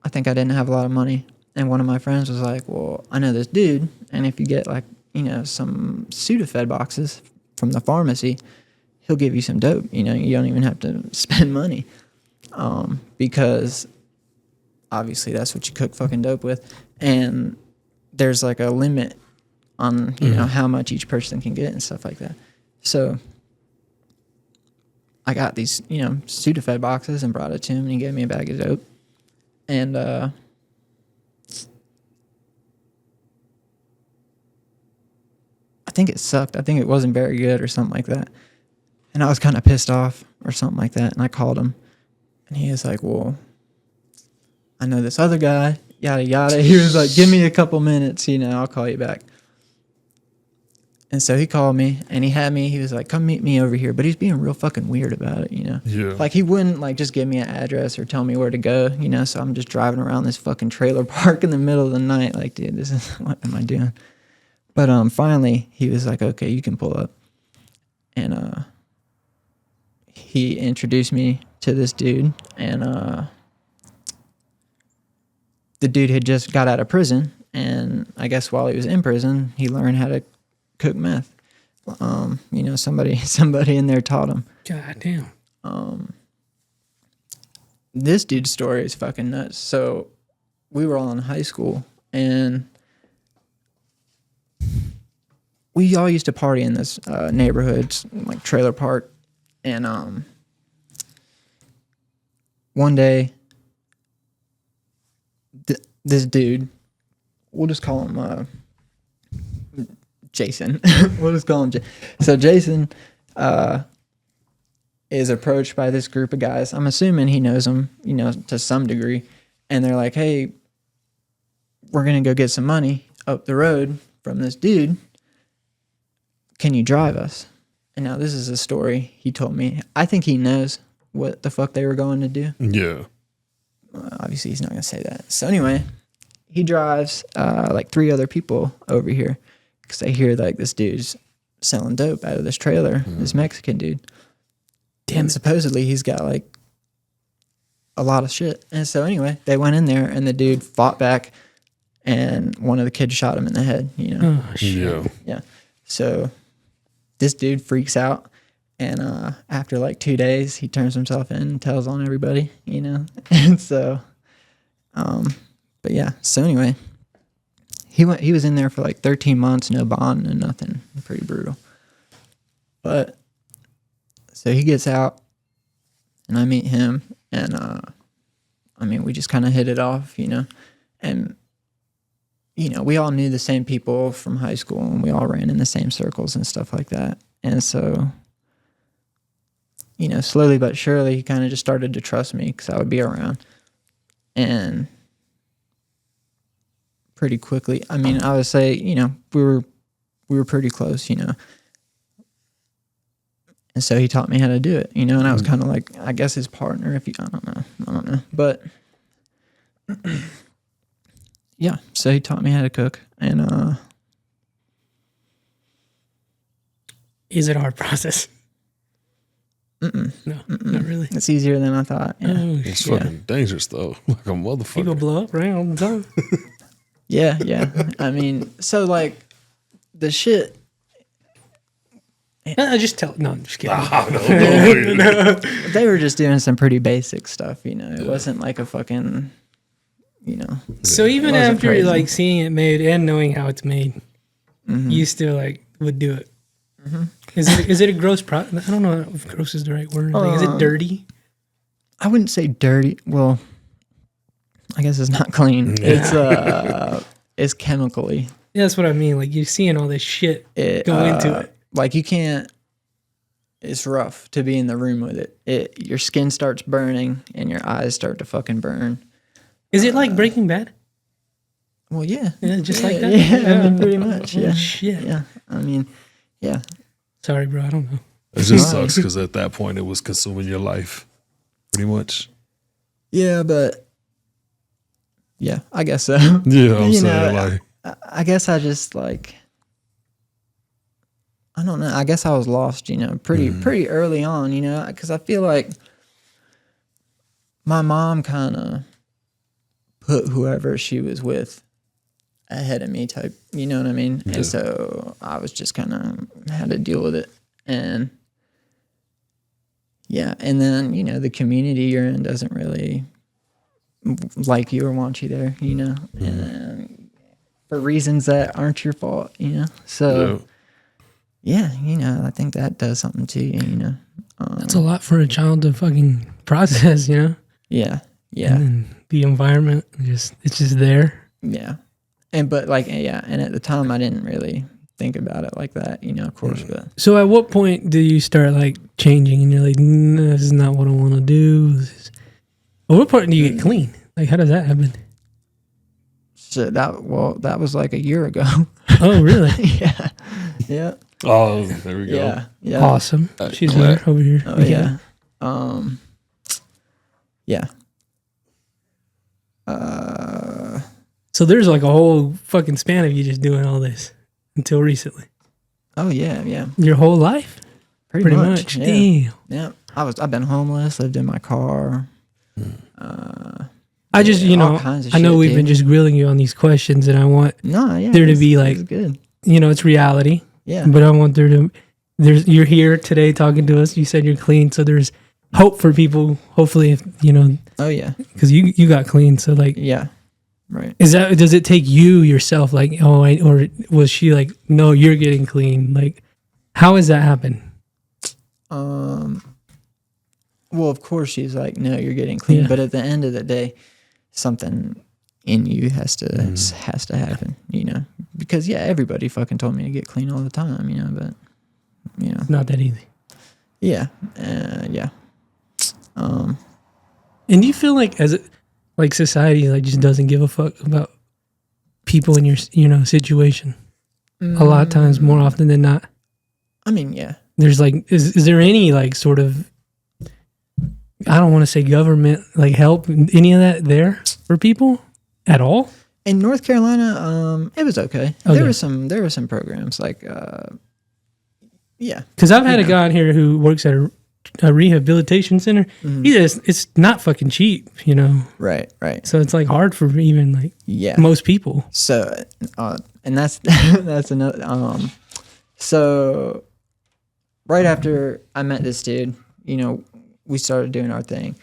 think I didn't have a lot of money. And one of my friends was like, well, I know this dude, and if you get like, some Sudafed boxes from the pharmacy, he'll give you some dope. You don't even have to spend money, because obviously that's what you cook fucking dope with, and there's like a limit on how much each person can get and stuff like that. So I got these Sudafed boxes and brought it to him, and he gave me a bag of dope, and I think it sucked. I think it wasn't very good or something like that. And I was kind of pissed off or something like that. And I called him, and he was like, well, I know this other guy, yada, yada. He was like, give me a couple minutes, I'll call you back. And so he called me, and he was like, come meet me over here. But he's being real fucking weird about it, Yeah. Like, he wouldn't, like, just give me an address or tell me where to go, So I'm just driving around this fucking trailer park in the middle of the night. Like, dude, what am I doing? But finally, he was like, okay, you can pull up. And he introduced me to this dude, and the dude had just got out of prison, and I guess while he was in prison, he learned how to cook meth. Somebody in there taught him. God damn. This dude's story is fucking nuts. So we were all in high school, and we all used to party in this neighborhood, like trailer park. And one day, this dude, we'll just call him Jason. We'll just call him So Jason is approached by this group of guys. I'm assuming he knows them, to some degree. And they're like, hey, we're going to go get some money up the road from this dude. Can you drive us? And now this is a story he told me. I think he knows what the fuck they were going to do. Yeah. Obviously, he's not going to say that. So anyway, he drives like 3 other people over here because they hear like this dude's selling dope out of this trailer, this Mexican dude. And supposedly he's got like a lot of shit. And so anyway, they went in there, and the dude fought back, and one of the kids shot him in the head, Oh, shit. Yeah. Yeah. So this dude freaks out, and after like 2 days, he turns himself in and tells on everybody, And so, but yeah. So anyway, he was in there for like 13 months, no bond and nothing. Pretty brutal. But so he gets out, and I meet him, and we just kind of hit it off, and we all knew the same people from high school, and we all ran in the same circles and stuff like that. And so, slowly but surely, he kind of just started to trust me because I would be around. And pretty quickly, I would say, we were pretty close, And so he taught me how to do it, and I was kind of like, I guess his partner, I don't know. But yeah, so he taught me how to cook, and Is it a hard process? No, not really. it's easier than I thought. Yeah, Oh, It's shit. fucking dangerous though. Like a motherfucker. People blow up right all the time. yeah. So like the shit. Just tell. No, I'm just kidding. No. They were just doing some pretty basic stuff, It wasn't like a fucking, So even wasn't after crazy. like seeing it made and knowing how it's made, you still like would do it. Is it a gross I don't know if gross is the right word. Like, is it dirty? I wouldn't say dirty. Well, I guess it's not clean. It's chemically. Yeah, that's what I mean. Like you're seeing all this shit go into it. Like you can't. It's rough to be in the room with it. Your skin starts burning and your eyes start to fucking burn. Is it like Breaking Bad? Well, yeah. Yeah, just like that? Yeah, pretty much. Oh, Yeah. shit. Yeah. Yeah. Sorry, bro. I don't know. It just sucks because at that point it was consuming your life, pretty much. Yeah, but yeah, I guess so. Yeah, I'm You saying know, like, I guess I just like, I don't know. I guess I was lost, pretty early on, because I feel like my mom kind of put whoever she was with ahead of me type, you know what I mean? Yeah. And so I was just kind of had to deal with it. And yeah, and then, you know, the community you're in doesn't really like you or want you there, you know, and for reasons that aren't your fault, you know? So yeah, you know, I think that does something to you, you know? That's a lot for a child to fucking process, you know? Yeah. Yeah. And then the environment, it's just there. Yeah. And, but like, yeah. And at the time I didn't really think about it like that, you know, of course, but So at what point do you start like changing and you're like, no, this is not what I want to do? At what point do you get clean? Like, how does that happen? so that was like a year ago. Oh, really? Yeah. Yeah. Oh, there we go. Yeah. Yeah. Awesome. She's here, over here. Oh yeah. Yeah. So there's like a whole fucking span of you just doing all this until recently. Oh yeah, yeah. Your whole life? Pretty much. Yeah. Damn. Yeah. I've been homeless, lived in my car. I just, you know, kinds of I know shit, we've dude. been just grilling you on these questions, and I want No, yeah. there to it's- be like, it's good. you know, it's reality, Yeah. but I want there to, you're here today talking to us. You said you're clean, so there's hope for people. Hopefully, if, you know, Oh yeah. because you got clean. So like, Yeah. Right. does it take you yourself like, or was she like, no, you're getting clean? Like, how has that happened? Well, of course she's like, no, you're getting clean. Yeah. But at the end of the day, something in you has to happen, you know, because yeah, everybody fucking told me to get clean all the time, you know, but you know, Not that easy. yeah, yeah. And do you feel like like society like just doesn't give a fuck about people in your situation? A lot of times, more often than not, I mean, yeah. there's like is there any like sort of, I don't want to say government like help, any of that there for people at all? In North Carolina, it was okay. Okay. There were some programs like, yeah, Because I've had a guy on here who works at a rehabilitation center. He says it's not fucking cheap, you know. right. So it's like hard for even like Yeah. most people. So, and that's that's another. So, right after I met this dude, you know, we started doing our thing.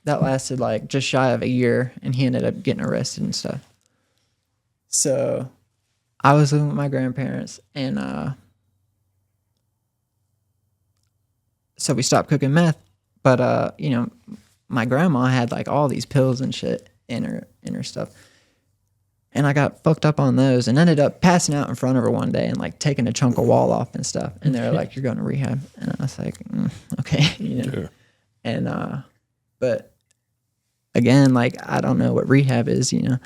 That lasted like just shy of a year, and he ended up getting arrested and stuff. So, I was living with my grandparents, and so we stopped cooking meth. But you know, my grandma had like all these pills and shit in her stuff. And I got fucked up on those and ended up passing out in front of her one day and like taking a chunk of wall off and stuff. And they were like, "You're going to rehab." And I was like, "Okay," you know. Yeah. And but again, like I don't know what rehab is, you know.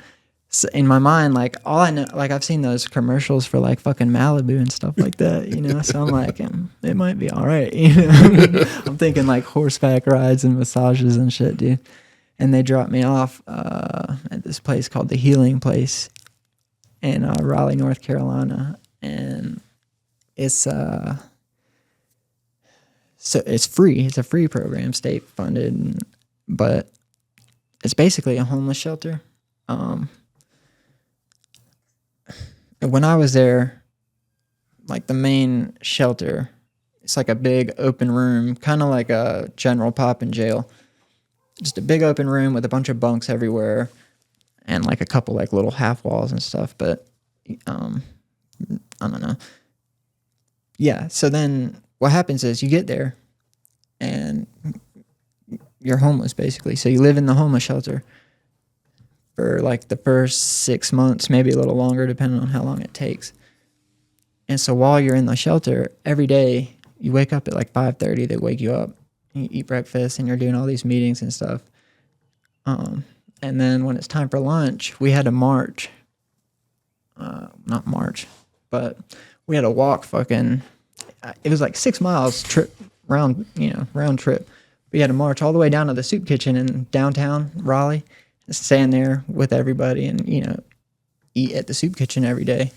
So in my mind, like all I know, like I've seen those commercials for like fucking Malibu and stuff like that, you know. So I'm like, it might be all right, you know. I'm thinking like horseback rides and massages and shit, dude. And they dropped me off at this place called the Healing Place in Raleigh, North Carolina, and it's so it's free. It's a free program, state funded, but it's basically a homeless shelter. When I was there, like the main shelter, it's like a big open room, kind of like a general pop in jail. Just a big open room with a bunch of bunks everywhere and like a couple like little half walls and stuff. But I don't know. Yeah. So then what happens is you get there and you're homeless basically. So you live in the homeless shelter for like the first 6 months, maybe a little longer, depending on how long it takes. And so while you're in the shelter, every day you wake up at like 5:30, they wake you up. You eat breakfast and you're doing all these meetings and stuff. And then when it's time for lunch, we had to march. Not march, but we had to walk fucking, it was like 6 miles round trip. We had to march all the way down to the soup kitchen in downtown Raleigh, stand there with everybody and, you know, eat at the soup kitchen every day.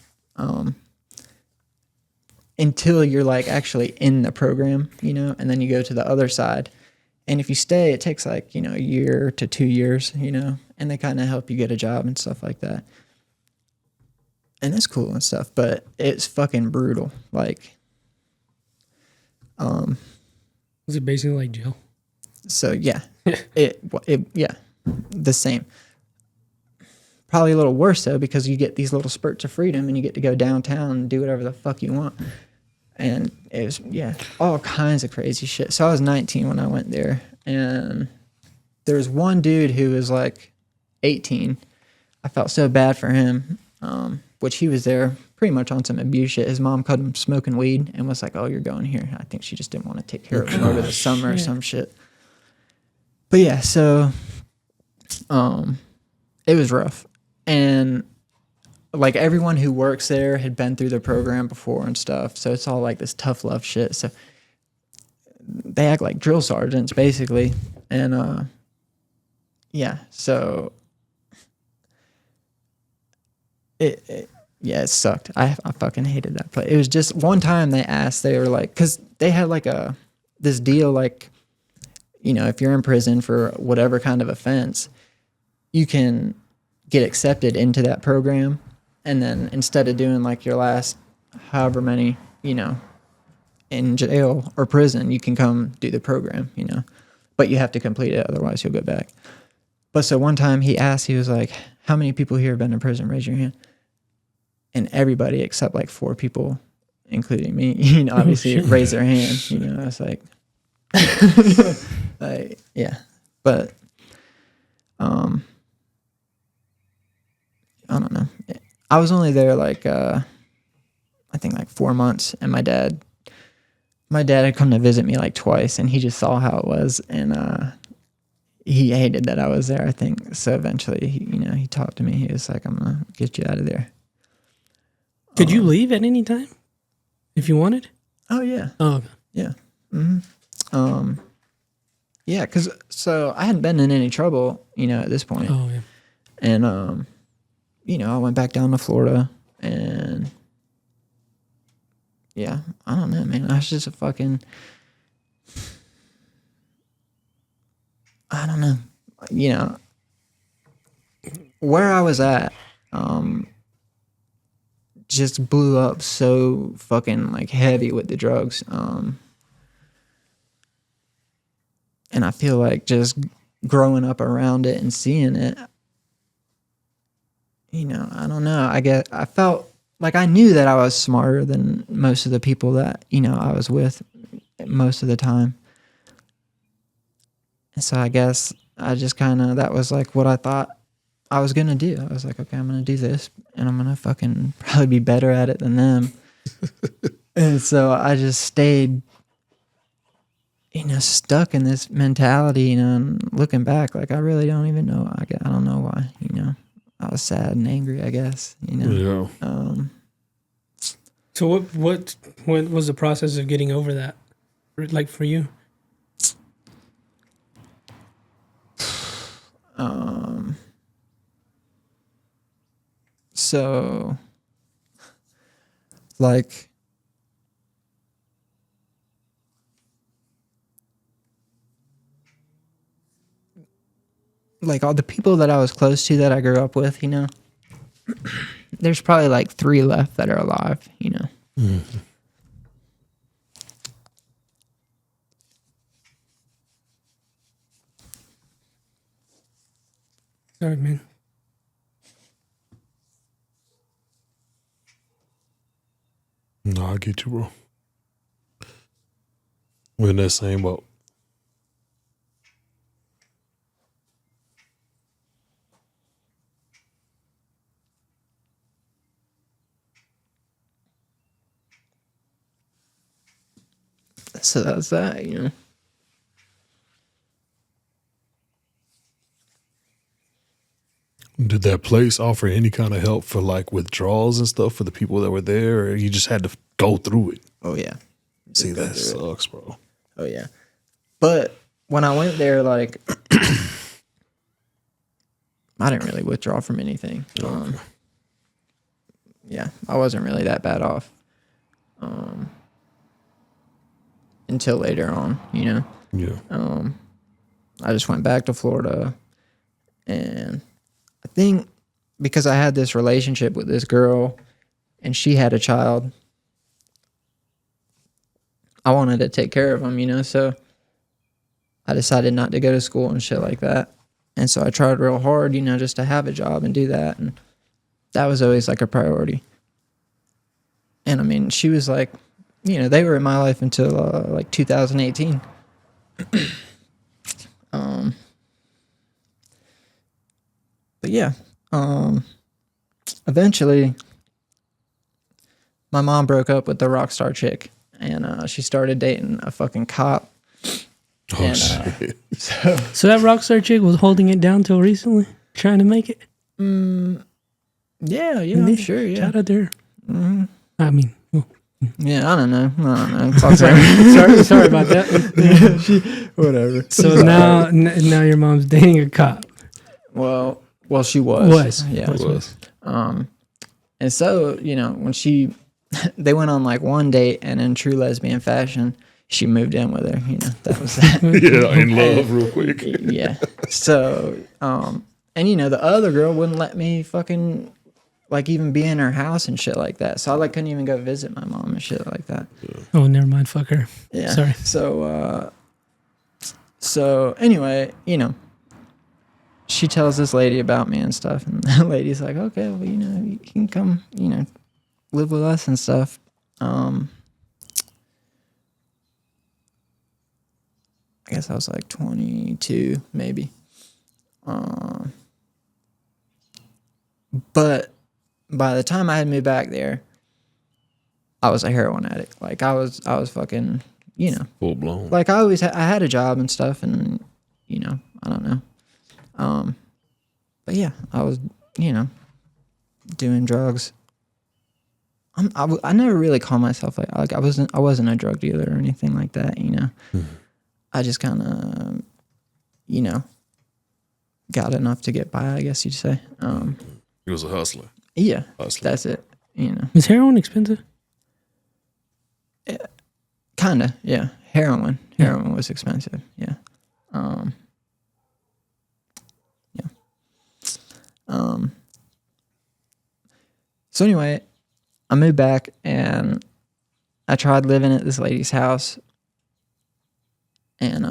Until you're like actually in the program, you know, and then you go to the other side. And if you stay, it takes like, you know, a year to 2 years, you know, and they kind of help you get a job and stuff like that. and it's cool and stuff, but it's fucking brutal. Like, Was it basically like jail? so yeah, it yeah, the same. Probably a little worse though, because you get these little spurts of freedom and you get to go downtown and do whatever the fuck you want. And it was, yeah, all kinds of crazy shit. So I was 19 when I went there, and there was one dude who was like 18. I felt so bad for him, which he was there pretty much on some abuse shit. His mom caught him smoking weed and was like, "Oh, you're going here." I think she just didn't want to take care of him over the summer or some shit. But yeah, so it was rough. And like everyone who works there had been through the program before and stuff. So it's all like this tough love shit. So they act like drill sergeants basically. And yeah, so it sucked. I fucking hated that. But it was just one time they asked, they were like, cause they had like this deal, like, you know, if you're in prison for whatever kind of offense, you can get accepted into that program, and then instead of doing like your last however many, you know, in jail or prison, you can come do the program, you know, but you have to complete it, otherwise you'll go back. But so one time he asked, he was like, "How many people here have been in prison? Raise your hand." And everybody except like 4 people, including me, you know, obviously raised their hand. You know, I was like, like, yeah, but I don't know. I was only there like I think like 4 months, and my dad had come to visit me like twice, and he just saw how it was, and he hated that I was there, I think. So eventually, he talked to me. He was like, "I'm gonna get you out of there." Could you leave at any time if you wanted? Oh yeah. Oh, okay. Yeah. Mm-hmm. Yeah, because so I hadn't been in any trouble, you know, at this point. Oh yeah. And you know, I went back down to Florida, and yeah, I don't know, man. I was just a fucking, I don't know, you know, where I was at, just blew up so fucking like heavy with the drugs. And I feel like just growing up around it and seeing it, you know, I don't know. I felt like I knew that I was smarter than most of the people that, you know, I was with most of the time. And so I guess I just kind of, that was like what I thought I was going to do. I was like, okay, I'm going to do this, and I'm going to fucking probably be better at it than them. And so I just stayed, you know, stuck in this mentality, you know, and looking back, like, I really don't even know. I don't know why, you know. I was sad and angry, I guess, you know. Yeah. So what was the process of getting over that, like for you? So like all the people that I was close to that I grew up with, you know, there's probably like 3 left that are alive, you know. Mm-hmm. Sorry, man. No, I get you, bro. We're in that same boat. So that's that, you know. Did that place offer any kind of help for like withdrawals and stuff for the people that were there, or you just had to go through it? Oh yeah. See, that sucks, bro. Oh yeah. But when I went there, like, I didn't really withdraw from anything. Okay. Yeah, I wasn't really that bad off. Until later on, you know. Yeah. I just went back to Florida, and I think because I had this relationship with this girl, and she had a child, I wanted to take care of him, you know, so I decided not to go to school and shit like that. And so I tried real hard, you know, just to have a job and do that. And that was always like a priority. And I mean, she was like, you know, they were in my life until like 2018. But yeah, eventually my mom broke up with the rock star chick, and she started dating a fucking cop. Oh, And, shit. So that rock star chick was holding it down till recently, trying to make it. Yeah, I'm sure, yeah. Shout out there. I mean, Yeah, I don't know. sorry about that. Whatever. So now your mom's dating a cop. Well, she was. Yeah. Was. And so, you know, when they went on like one date, and in true lesbian fashion, she moved in with her, you know, that was that. Yeah, in love real quick. Yeah. So, and you know, the other girl wouldn't let me fucking like even be in her house and shit like that. So I like couldn't even go visit my mom and shit like that. Oh, never mind. Fuck her. Yeah. Sorry. So anyway, you know, she tells this lady about me and stuff, and the lady's like, okay, well, you know, you can come, you know, live with us and stuff. I guess I was like 22, maybe. But by the time I had moved back there, I was a heroin addict. Like I was fucking, you know, Full blown. like I always I had a job and stuff, and you know, I don't know. But yeah, I was, you know, doing drugs. I never really called myself like I wasn't a drug dealer or anything like that, you know. I just kind of, you know, got enough to get by, I guess you'd say. He was a hustler. Yeah, Hustler. that's it. You know, Is heroin expensive? kind of. Yeah, heroin was expensive. Yeah. So anyway, I moved back and I tried living at this lady's house, and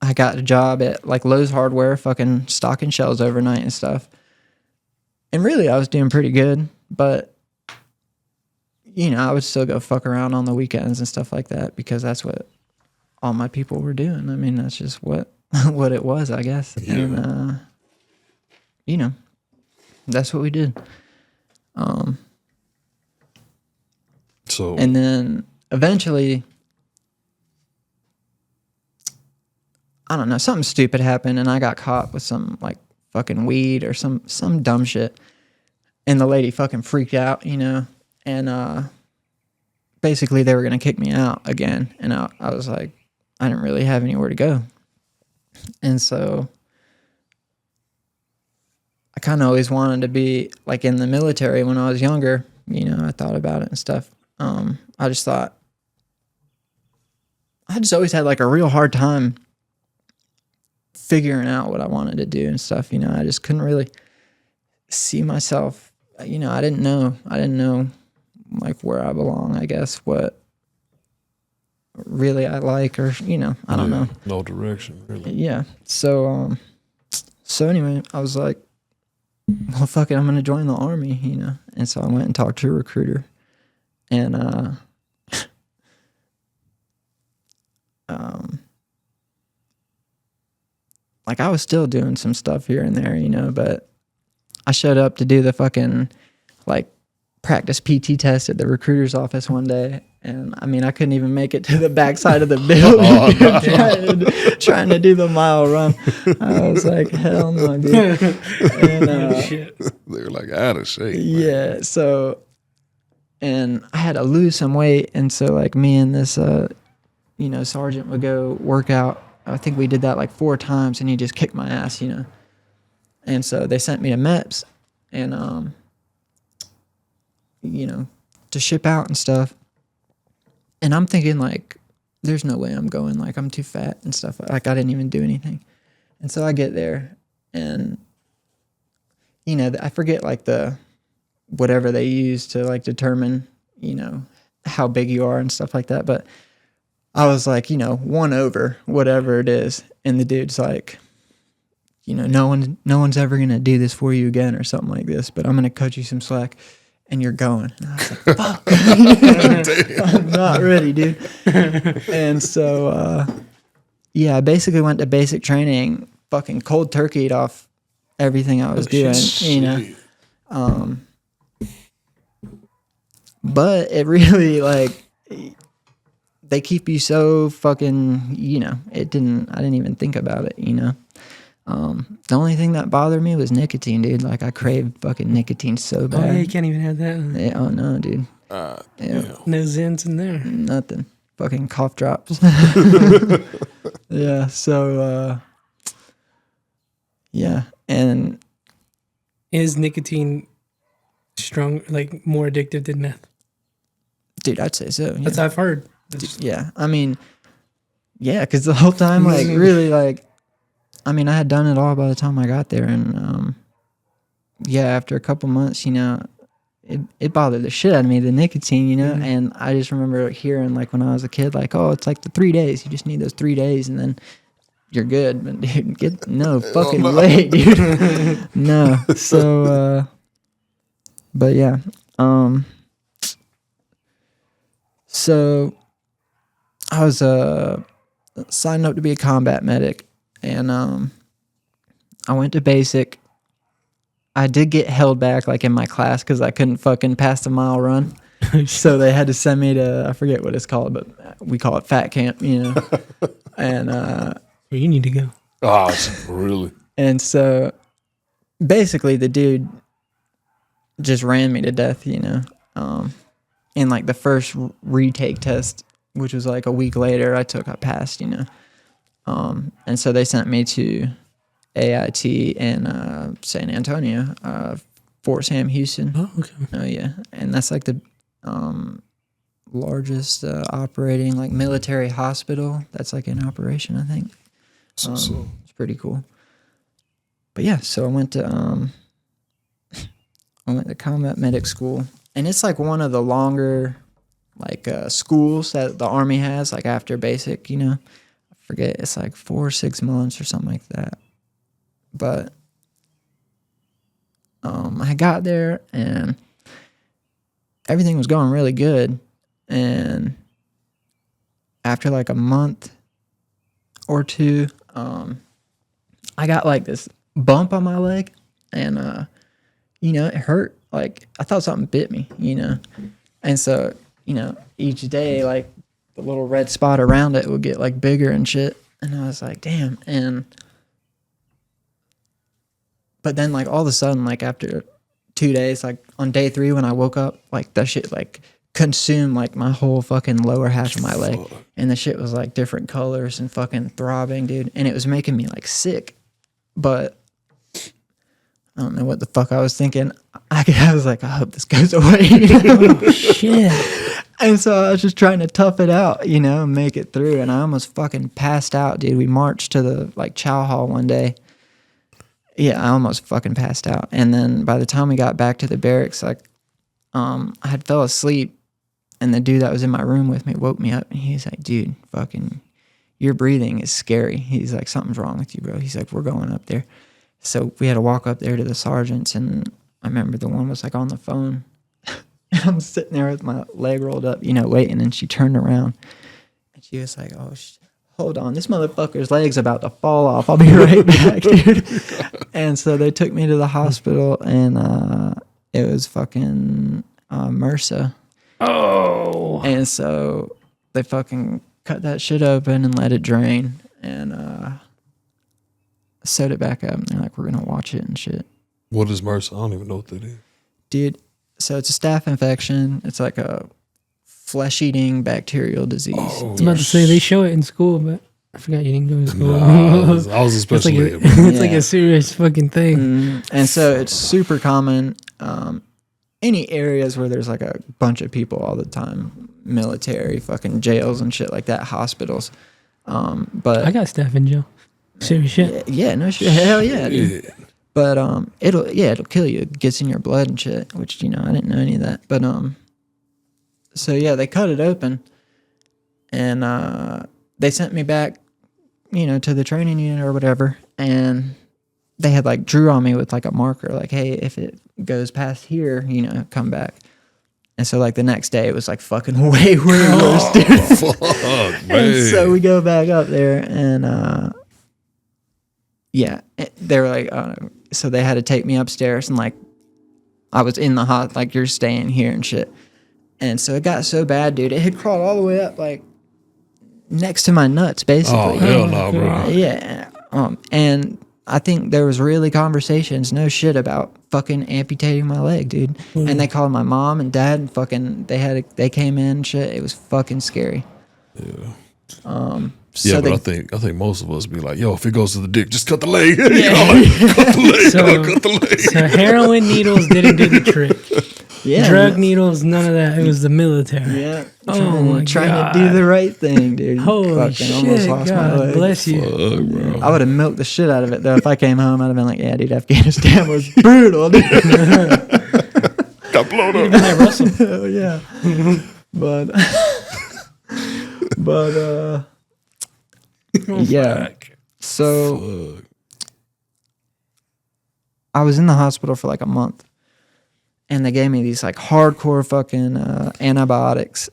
I got a job at like Lowe's Hardware, fucking stocking shelves overnight and stuff. And really, I was doing pretty good, but you know, I would still go fuck around on the weekends and stuff like that because that's what all my people were doing. I mean, that's just what it was, I guess. Yeah. And you know, that's what we did. So And then eventually, I don't know, something stupid happened, and I got caught with some like fucking weed or some dumb shit. And the lady fucking freaked out, you know, and basically they were gonna kick me out again. And I was like, I didn't really have anywhere to go. And so I kind of always wanted to be like in the military when I was younger. You know, I thought about it and stuff. I just thought, I just always had like a real hard time figuring out what I wanted to do and stuff. You know, I just couldn't really see myself. You know, I didn't know like where I belong, I guess, what really I like, or, you know, I don't know. No direction, really. Yeah. So anyway, I was like, well, fuck it, I'm going to join the Army, you know? And so I went and talked to a recruiter, and, like I was still doing some stuff here and there, you know, but I showed up to do the fucking like practice PT test at the recruiter's office one day. And I mean, I couldn't even make it to the backside of the building trying to do the mile run. I was like, hell no, dude. And, Shit. They were like out of shape. Man. yeah. So, and I had to lose some weight. And so like me and this, you know, sergeant would go work out. I think we did that like 4 times, and he just kicked my ass, you know? And so they sent me to MEPS and, you know, to ship out and stuff. And I'm thinking like, there's no way I'm going, like I'm too fat and stuff. Like I didn't even do anything. And so I get there, and you know, I forget like the whatever they use to like determine, you know, how big you are and stuff like that. But I was like, you know, 1 over whatever it is, and the dude's like, you know, no one's ever gonna do this for you again or something like this, but I'm gonna cut you some slack, and you're going. And I was like, fuck, I'm not ready, dude. And so, yeah, I basically went to basic training, fucking cold turkeyed off everything I was doing, you know. But it really like they keep you so fucking, you know, I didn't even think about it, you know. The only thing that bothered me was nicotine, dude. Like I craved fucking nicotine so bad. Oh yeah, you can't even have that. Yeah, oh no, dude. Yeah. No Zins in there. Nothing. Fucking cough drops. Yeah, so yeah, and Is nicotine strong, like more addictive than meth? dude, I'd say so. Yeah. That's I've heard. Yeah, I mean, yeah, because the whole time, like, really, like, I mean, I had done it all by the time I got there, and yeah, after a couple months, you know, it bothered the shit out of me, the nicotine, you know, and I just remember hearing, like, when I was a kid, like, oh, it's like the 3 days, you just need those 3 days, and then you're good, but dude, no fucking way, dude, no, so, but yeah, so I was signed up to be a combat medic, and I went to basic. I did get held back like in my class because I couldn't fucking pass the mile run. So they had to send me to, I forget what it's called, but we call it fat camp, you know. And Where you need to go. Oh, really? and so basically the dude just ran me to death, you know. In like the first retake test, which was like a week later, I passed, you know. And so they sent me to AIT in San Antonio, Fort Sam Houston. Oh, okay. Oh yeah, and that's like the largest operating like military hospital that's like in operation, I think. It's pretty cool. But yeah, so I went to combat medic school, and it's like one of the longer like schools that the Army has, like after basic, you know. I forget, it's like 4 or 6 months or something like that. But I got there and everything was going really good, and after like a month or two, I got like this bump on my leg, and you know, it hurt. Like I thought something bit me, you know. And so, you know, each day like the little red spot around it would get like bigger and shit, and I was like, damn. And but then like all of a sudden, like after 2 days, like on day 3 when I woke up, like that shit like consumed like my whole fucking lower half of my leg, and the shit was like different colors and fucking throbbing, dude, and it was making me like sick. But I don't know what the fuck I was thinking. I was like, I hope this goes away. Oh, shit. And so I was just trying to tough it out, you know, and make it through. And I almost fucking passed out, dude. We marched to the like chow hall one day. Yeah, I almost fucking passed out. And then by the time we got back to the barracks, like, I had fell asleep, and the dude that was in my room with me woke me up, and he's like, dude, fucking, your breathing is scary. He's like, something's wrong with you, bro. He's like, we're going up there. So we had to walk up there to the sergeants, and I remember the one was like on the phone. And I'm sitting there with my leg rolled up, you know, waiting, and she turned around, and she was like, oh, hold on, this motherfucker's leg's about to fall off. I'll be right back, dude. And so they took me to the hospital, and it was fucking MRSA. Oh. And so they fucking cut that shit open and let it drain, and sewed it back up, and they're like, we're gonna watch it and shit. What is MRSA? I don't even know what that is. Dude, so it's a staph infection. It's like a flesh-eating bacterial disease. I was about to say they show it in school, but I forgot you didn't go to school. Nah, I was especially it's like a serious fucking thing. And so it's super common. Any areas where there's like a bunch of people all the time, military, fucking jails and shit like that, hospitals. But I got staph in jail. Serious shit. yeah, no shit. Hell yeah, dude. But it'll kill you. It gets in your blood and shit, which, you know, I didn't know any of that. But so yeah, they cut it open, and they sent me back, you know, to the training unit or whatever, and they had like drew on me with like a marker, like, hey, if it goes past here, you know, come back. And so like the next day it was like fucking way worse, dude. Fuck, man. And so we go back up there, and yeah, they were like, so they had to take me upstairs, and like I was in the hot, like, you're staying here and shit. And so it got so bad, dude. It had crawled all the way up, like next to my nuts, basically. Oh hell no, bro. Yeah. And I think there was really conversations, no shit, about fucking amputating my leg, dude. And they called my mom and dad, and fucking they came in and shit. It was fucking scary. Yeah. So Yeah, but they, I think most of us be like, yo, if it goes to the dick, just cut the leg. You know, like, cut the leg. Cut the leg. So heroin needles didn't do the trick. yeah, Drug needles, none of that. It was the military. yeah, Oh, trying to do the right thing, dude. Holy Fucking shit, almost lost my God leg. bless you. Fuck, bro. I would have milked the shit out of it though. If I came home, I'd have been like, yeah, dude, Afghanistan was brutal, dude. Got blown Been up. there, Russell. Hell yeah. but yeah. So Fuck. I was in the hospital for like a month, and they gave me these like hardcore fucking antibiotics,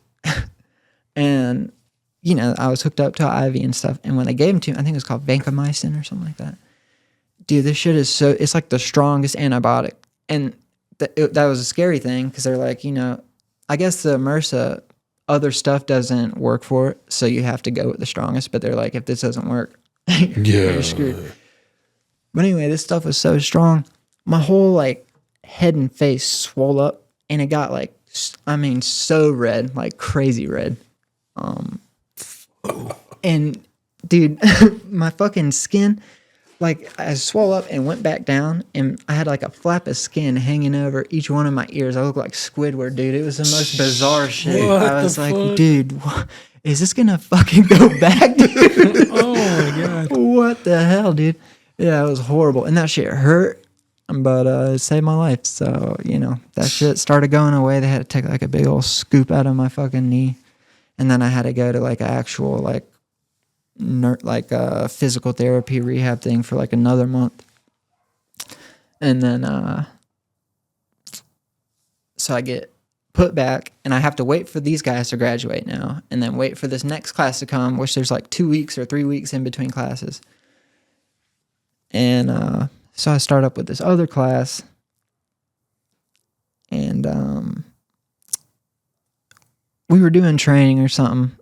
and you know, I was hooked up to an IV and stuff. And when they gave them to me, I think it was called vancomycin or something like that. Dude, this shit is it's like the strongest antibiotic, and that was a scary thing because they're like, you know, I guess the MRSA other stuff doesn't work for it, so you have to go with the strongest. But they're like, if this doesn't work, you're screwed. But anyway, this stuff was so strong. My whole like head and face swole up, and it got like, I mean, so red, like crazy red. And dude, my fucking skin, like I swelled up and went back down, and I had like a flap of skin hanging over each one of my ears. I looked like Squidward, dude. It was the most bizarre shit. What I was the like, fuck? dude, is this gonna fucking go back, dude? Oh my God. What the hell, dude? Yeah, it was horrible. And that shit hurt, but it saved my life. So, you know, that shit started going away. They had to take like a big old scoop out of my fucking knee. And then I had to go to like an actual like physical therapy rehab thing for like another month. And then so I get put back, and I have to wait for these guys to graduate now, and then wait for this next class to come, which there's like 2 weeks or 3 weeks in between classes. And so I start up with this other class, and we were doing training or something,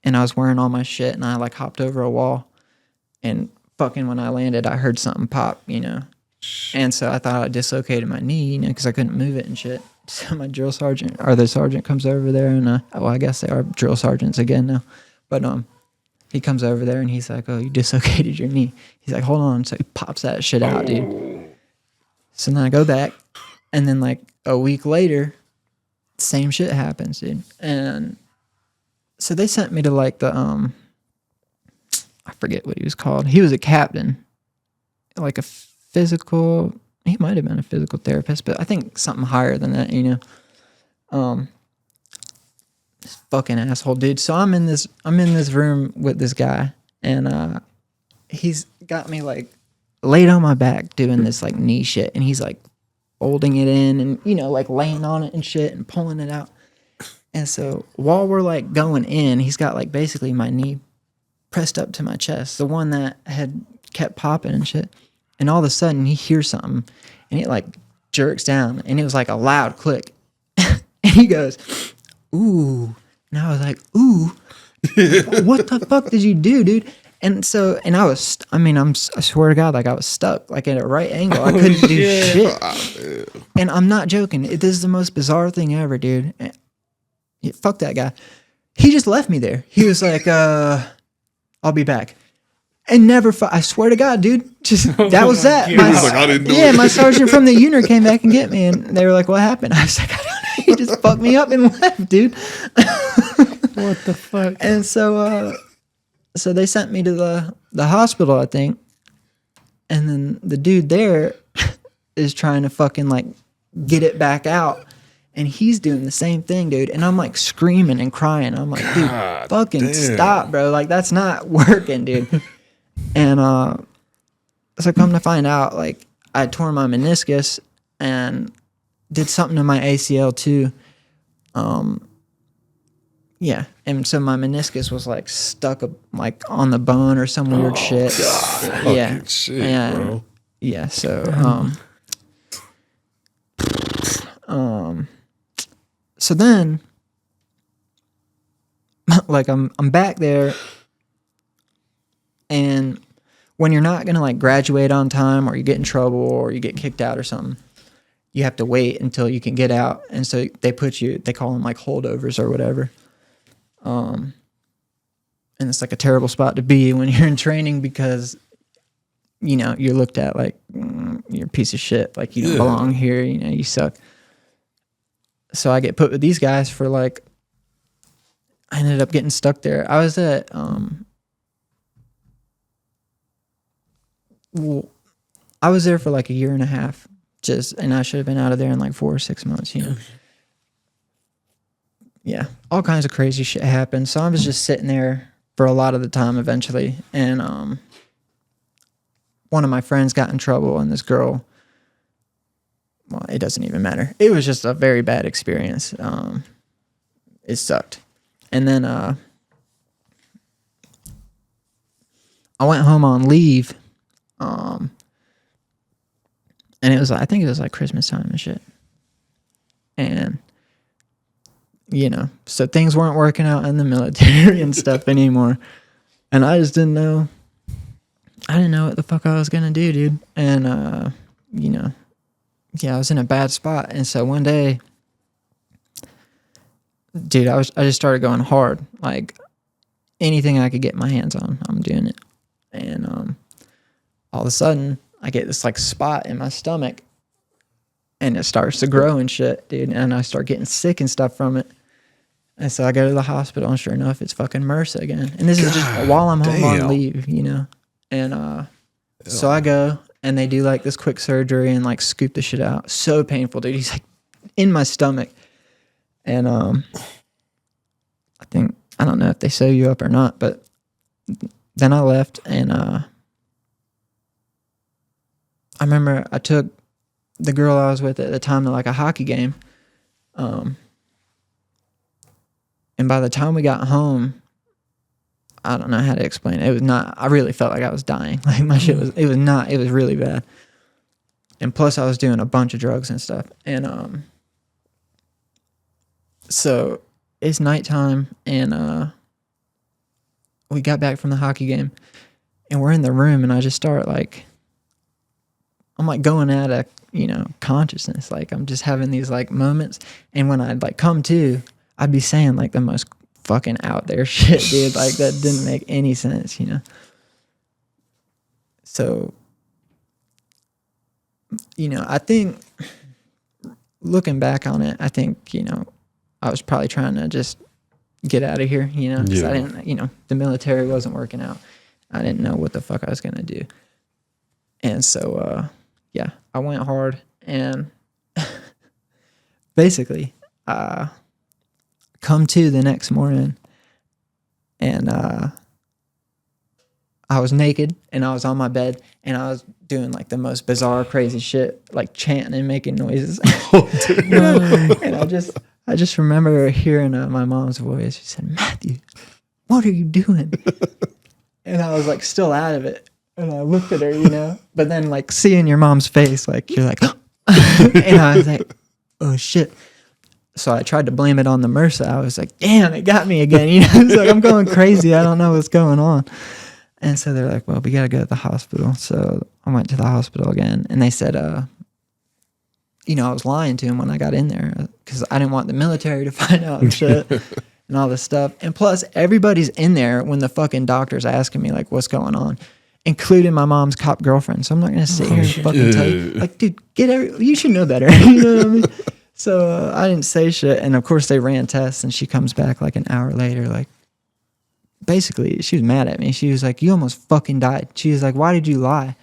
and I was wearing all my shit, and I like hopped over a wall, and fucking when I landed, I heard something pop, you know. And so I thought I dislocated my knee, you know, because I couldn't move it and shit. So my drill sergeant, or the sergeant, comes over there, and well, I guess they are drill sergeants again now, but he comes over there and he's like, "Oh, you dislocated your knee." He's like, "Hold on." So he pops that shit out, dude. So then I go back, and then like a week later, same shit happens, dude. And so they sent me to like the I forget what he was called. He was a captain, like a physical. He might have been a physical therapist, but I think something higher than that, you know. This fucking asshole, dude. So I'm in this room with this guy, and he's got me like laid on my back doing this like knee shit, and he's like folding it in, and you know, like laying on it and shit and pulling it out. And so while we're like going in, he's got like basically my knee pressed up to my chest, the one that had kept popping and shit. And all of a sudden he hears something, and it like jerks down, and it was like a loud click. And he goes, "Ooh." And I was like, "Ooh, what the fuck did you do, dude?" And so, and I was, I swear to God, like I was stuck, like at a right angle. I couldn't do shit. And I'm not joking. This is the most bizarre thing ever, dude. Fuck that guy. He just left me there. He was like, "I'll be back." And never, I swear to God, dude, just, that was that. He was like, "I didn't do it." My sergeant from the unit came back and get me, and they were like, "What happened?" I was like, "I don't know. He just fucked me up and left, dude." What the fuck? And so, so they sent me to the hospital, I think. And then the dude there, is trying to fucking like get it back out. And he's doing the same thing, dude. And I'm like screaming and crying. I'm like, dude, fucking stop, bro. Like, that's not working, dude. And so come to find out, like, I tore my meniscus and did something to my ACL too. Yeah. And so my meniscus was like stuck like on the bone or some weird shit. God, yeah. Shit, and, bro. Yeah. So, so then, like, I'm back there, and when you're not gonna like graduate on time, or you get in trouble, or you get kicked out or something, you have to wait until you can get out, and so they call them like holdovers or whatever. And it's like a terrible spot to be when you're in training because, you know, you're looked at like you're a piece of shit, like you don't belong here, you know, you suck. So I get put with these guys for like, I ended up getting stuck there. I was at, I was there for like a year and a half, and I should have been out of there in like 4 or 6 months, you know. Yeah, all kinds of crazy shit happened. So I was just sitting there for a lot of the time eventually, and one of my friends got in trouble, and this girl, well, it doesn't even matter. It was just a very bad experience. It sucked. And then I went home on leave, and I think it was like Christmas time and shit. And, you know, so things weren't working out in the military and stuff anymore. And I just didn't know. I didn't know what the fuck I was going to do, dude. And, you know, yeah, I was in a bad spot. And so one day, dude, I just started going hard. Like, anything I could get my hands on, I'm doing it. And all of a sudden, I get this like spot in my stomach, and it starts to grow and shit, dude. And I start getting sick and stuff from it. And so I go to the hospital, and sure enough, it's fucking MRSA again. And this is just while I'm home on leave, you know. And so I go, and they do like this quick surgery and like scoop the shit out. So painful, dude. He's like in my stomach. And I don't know if they sew you up or not, but then I left, and I remember I took the girl I was with at the time to like a hockey game. And by the time we got home, I don't know how to explain it. It was not, I really felt like I was dying. Like my shit was, it was really bad. And plus I was doing a bunch of drugs and stuff. And so it's nighttime, and we got back from the hockey game, and we're in the room, and I just start like, I'm like going out of, you know, consciousness. Like I'm just having these like moments, and when I'd like come to, I'd be saying like the most fucking out there shit, dude. Like that didn't make any sense, you know? So, you know, I think looking back on it, I think, you know, I was probably trying to just get out of here, you know? 'Cause I didn't, you know, the military wasn't working out. I didn't know what the fuck I was going to do. And so, yeah, I went hard, and basically, come to the next morning, and I was naked, and I was on my bed, and I was doing like the most bizarre, crazy shit, like chanting and making noises. And I just remember hearing my mom's voice. She said, "Matthew, what are you doing?" And I was like still out of it, and I looked at her, you know, but then like seeing your mom's face, like you're like, and I was like, oh shit. So I tried to blame it on the MRSA. I was like, damn, it got me again. You know, it's like I'm going crazy. I don't know what's going on. And so they're like, well, we got to go to the hospital. So I went to the hospital again, and they said, you know, I was lying to him when I got in there because I didn't want the military to find out and shit and all this stuff. And plus, everybody's in there when the fucking doctor's asking me, like, what's going on, including my mom's cop girlfriend. So I'm not going to sit here and fucking tell you. Like, dude, you should know better. You know what I mean? So I didn't say shit. And of course, they ran tests, and she comes back like an hour later, like, basically, she was mad at me. She was like, you almost fucking died. She was like, why did you lie?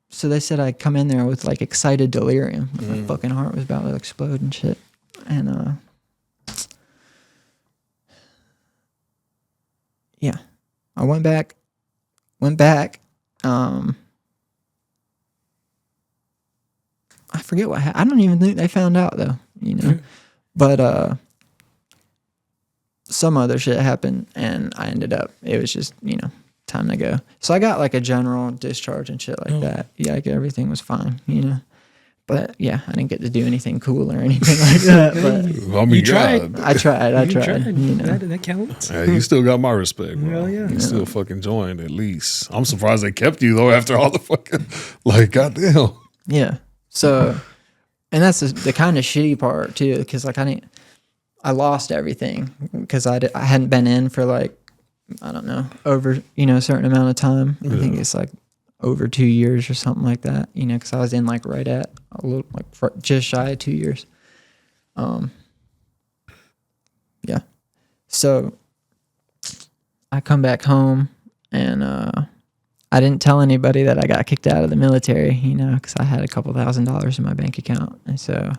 so they said I'd come in there with like excited delirium. My fucking heart was about to explode and shit. And yeah, I went back. I forget what happened. I don't even think they found out though, But some other shit happened, and I ended up. It was just time to go. So I got like a general discharge and shit like that. Yeah, like everything was fine, But yeah, I didn't get to do anything cool or anything like that. But I mean, You tried. I tried. That counts. Yeah, you still got my respect, bro. Hell yeah. You still fucking joined at least. I'm surprised they kept you though after all the fucking goddamn. Yeah. So, and that's the kind of shitty part too, because like I lost everything because I hadn't been in for like, I don't know, over a certain amount of time. I think it's like over 2 years or something like that. Because I was in like right at a little just shy of 2 years. Yeah. So I come back home and I didn't tell anybody that I got kicked out of the military, because I had a couple $1,000s in my bank account. And so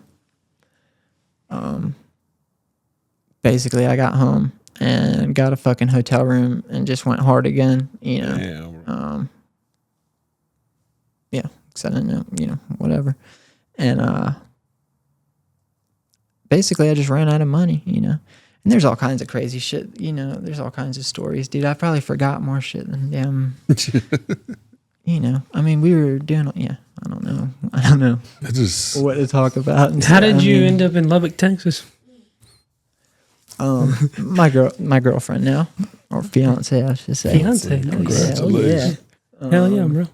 basically I got home and got a fucking hotel room and just went hard again, Damn. Yeah, because I didn't know, whatever. And basically I just ran out of money, And there's all kinds of crazy shit, There's all kinds of stories, dude. I probably forgot more shit than damn, I mean, we were doing, I don't know It just what to talk about. And How stuff. did you I mean, end up in Lubbock, Texas? my girlfriend now, or fiance, I should say. Fiance. Nice. Congratulations. Hell yeah, bro.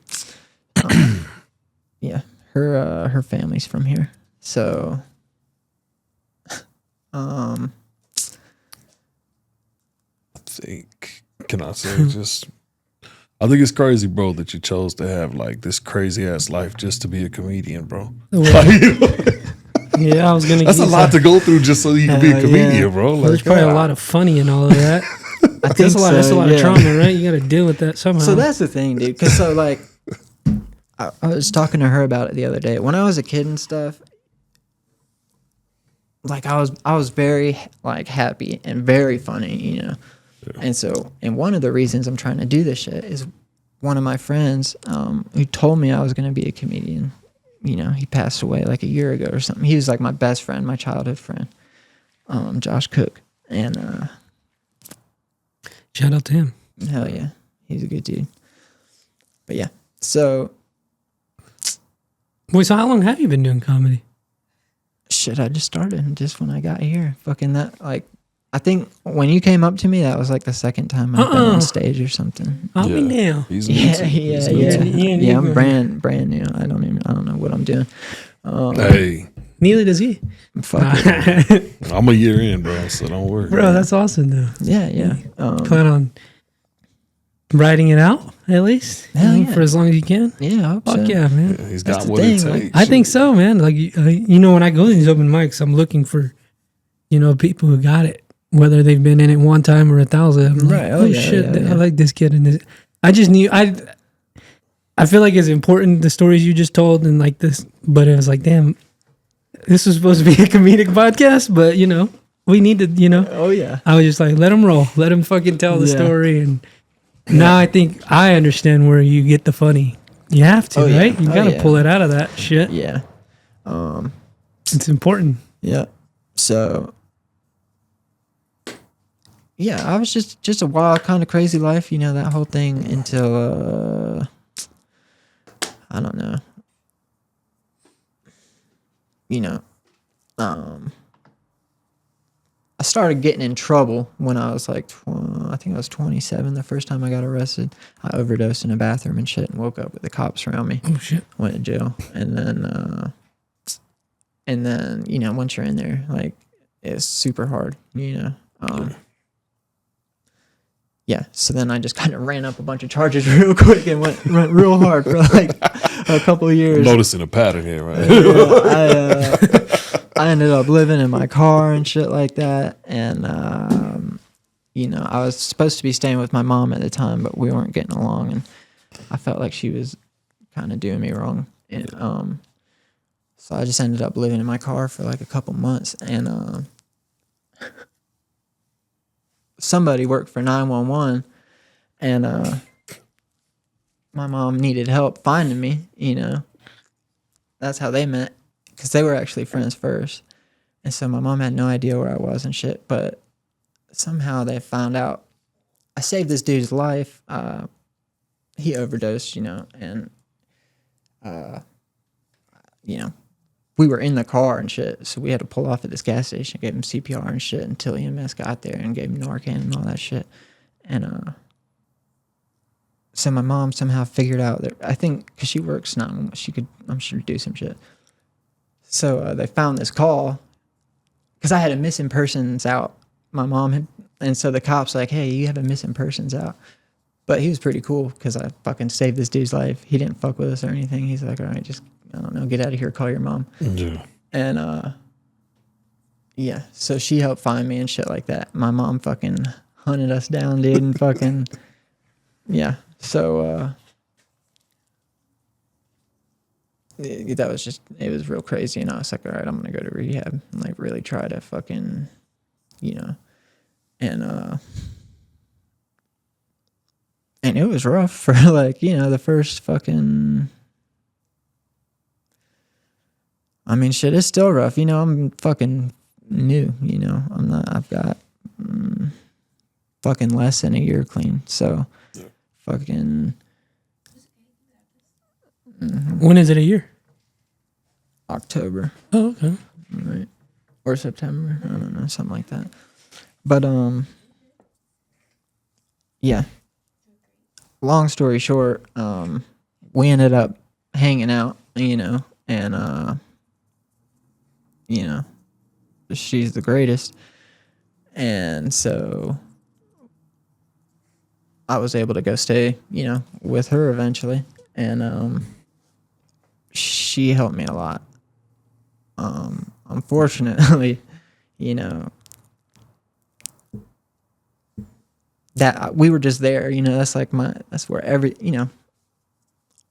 Yeah, her family's from here, so I think it's crazy, bro, that you chose to have like this crazy ass life just to be a comedian, bro. Yeah, I was gonna. That's a lot to go through just so you can be a comedian, yeah. bro. Like, There's probably a lot of funny in all of that. I think That's a lot. That's a lot of yeah. trauma, right? You got to deal with that somehow. So that's the thing, dude. Because so like, I was talking to her about it the other day. When I was a kid and stuff, like I was very like happy and very funny, Yeah. And so, and one of the reasons I'm trying to do this shit is one of my friends who told me I was going to be a comedian. He passed away like a year ago or something. He was like my best friend, my childhood friend, Josh Cook. And shout out to him. hell yeah, he's a good dude. But yeah, so Wait, so how long have you been doing comedy? shit, I just started just when I got here. Fucking that, like, I think when you came up to me, that was like the second time I've been on stage or something. I'll be now. He's new to- he's new to- Yeah, I'm brand new. I don't know what I'm doing. Hey, Neither does he. Fuck it. I'm a year in, bro, so don't worry. Bro, that's awesome though. Yeah. Plan on writing it out at least. Hell yeah. For as long as you can. Yeah, I hope Fuck so. yeah, man. He's That's got the what thing, it like, takes. I think so, man. Like when I go to these open mics, I'm looking for, people who got it, whether they've been in it one time or 1,000. I'm like, Right. oh shit, yeah. I like this kid and this. I just knew I feel like it's important the stories you just told and like this, but it was like, damn, this was supposed to be a comedic podcast, but we need to, Oh yeah. I was just like, let him roll, let him fucking tell the Yeah. story, and now I think I understand where you get the funny. You have to, Oh, yeah. right? You Oh, gotta yeah. pull it out of that shit. Yeah. It's important. Yeah. So yeah, I was just a wild kind of crazy life, that whole thing until I don't know. I started getting in trouble when I was like, I think I was 27 the first time I got arrested. I overdosed in a bathroom and shit and woke up with the cops around me. Oh shit. Went to jail. And then, once you're in there, like, it's super hard, Yeah, so then I just kind of ran up a bunch of charges real quick and went real hard for like a couple of years. I'm noticing a pattern here, right? I ended up living in my car and shit like that. And, I was supposed to be staying with my mom at the time, but we weren't getting along. And I felt like she was kind of doing me wrong. And, so I just ended up living in my car for like a couple months, and somebody worked for 911, and my mom needed help finding me, you know. That's how they met, because they were actually friends first. And so my mom had no idea where I was and shit, but somehow they found out I saved this dude's life. He overdosed, you know, and, you know, we were in the car and shit, so we had to pull off at this gas station, gave him CPR and shit until EMS got there and gave him Narcan and all that shit. And so my mom somehow figured out that, I think, because she works now, she could, I'm sure, do some shit. So they found this call, because I had a missing persons out. My mom had, and so the cops like, hey, you have a missing persons out. But he was pretty cool because I fucking saved this dude's life. He didn't fuck with us or anything. He's like, all right, just, I don't know, get out of here, call your mom. Yeah. And yeah, so she helped find me and shit like that. My mom fucking hunted us down, dude, and fucking, yeah. So that was just, it was real crazy. And I was like, all right, I'm going to go to rehab and like really try to fucking, you know, and it was rough for like, you know, the first fucking, I mean, shit is still rough. You know, I'm fucking new, you know, I'm not, I've got fucking less than a year clean. So fucking. When is it a year? October. Oh, okay. Right. Or September. I don't know, something like that. But, yeah. Long story short, we ended up hanging out, you know, and, you know, she's the greatest. And so I was able to go stay, you know, with her eventually. And, she helped me a lot. Unfortunately, you know, that we were just there, you know, that's like that's where you know,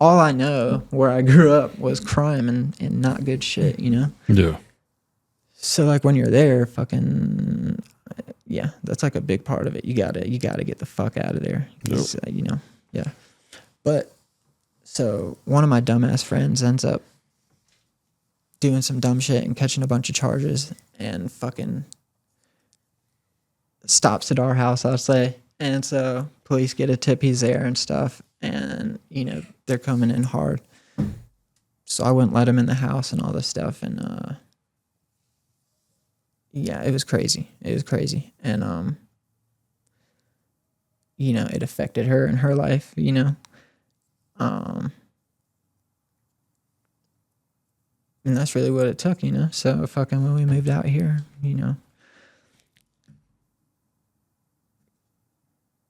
all I know where I grew up was crime and not good shit, you know? Yeah. So like when you're there, fucking, yeah, that's like a big part of it. You gotta get the fuck out of there. Yep. You know, yeah. But so one of my dumbass friends ends up doing some dumb shit and catching a bunch of charges and fucking stops at our house, I'll say. And so police get a tip he's there and stuff. And, you know, they're coming in hard. So I wouldn't let him in the house and all this stuff. And, yeah, it was crazy. It was crazy. And, you know, it affected her and her life, you know. And that's really what it took, you know. So fucking when we moved out here, you know,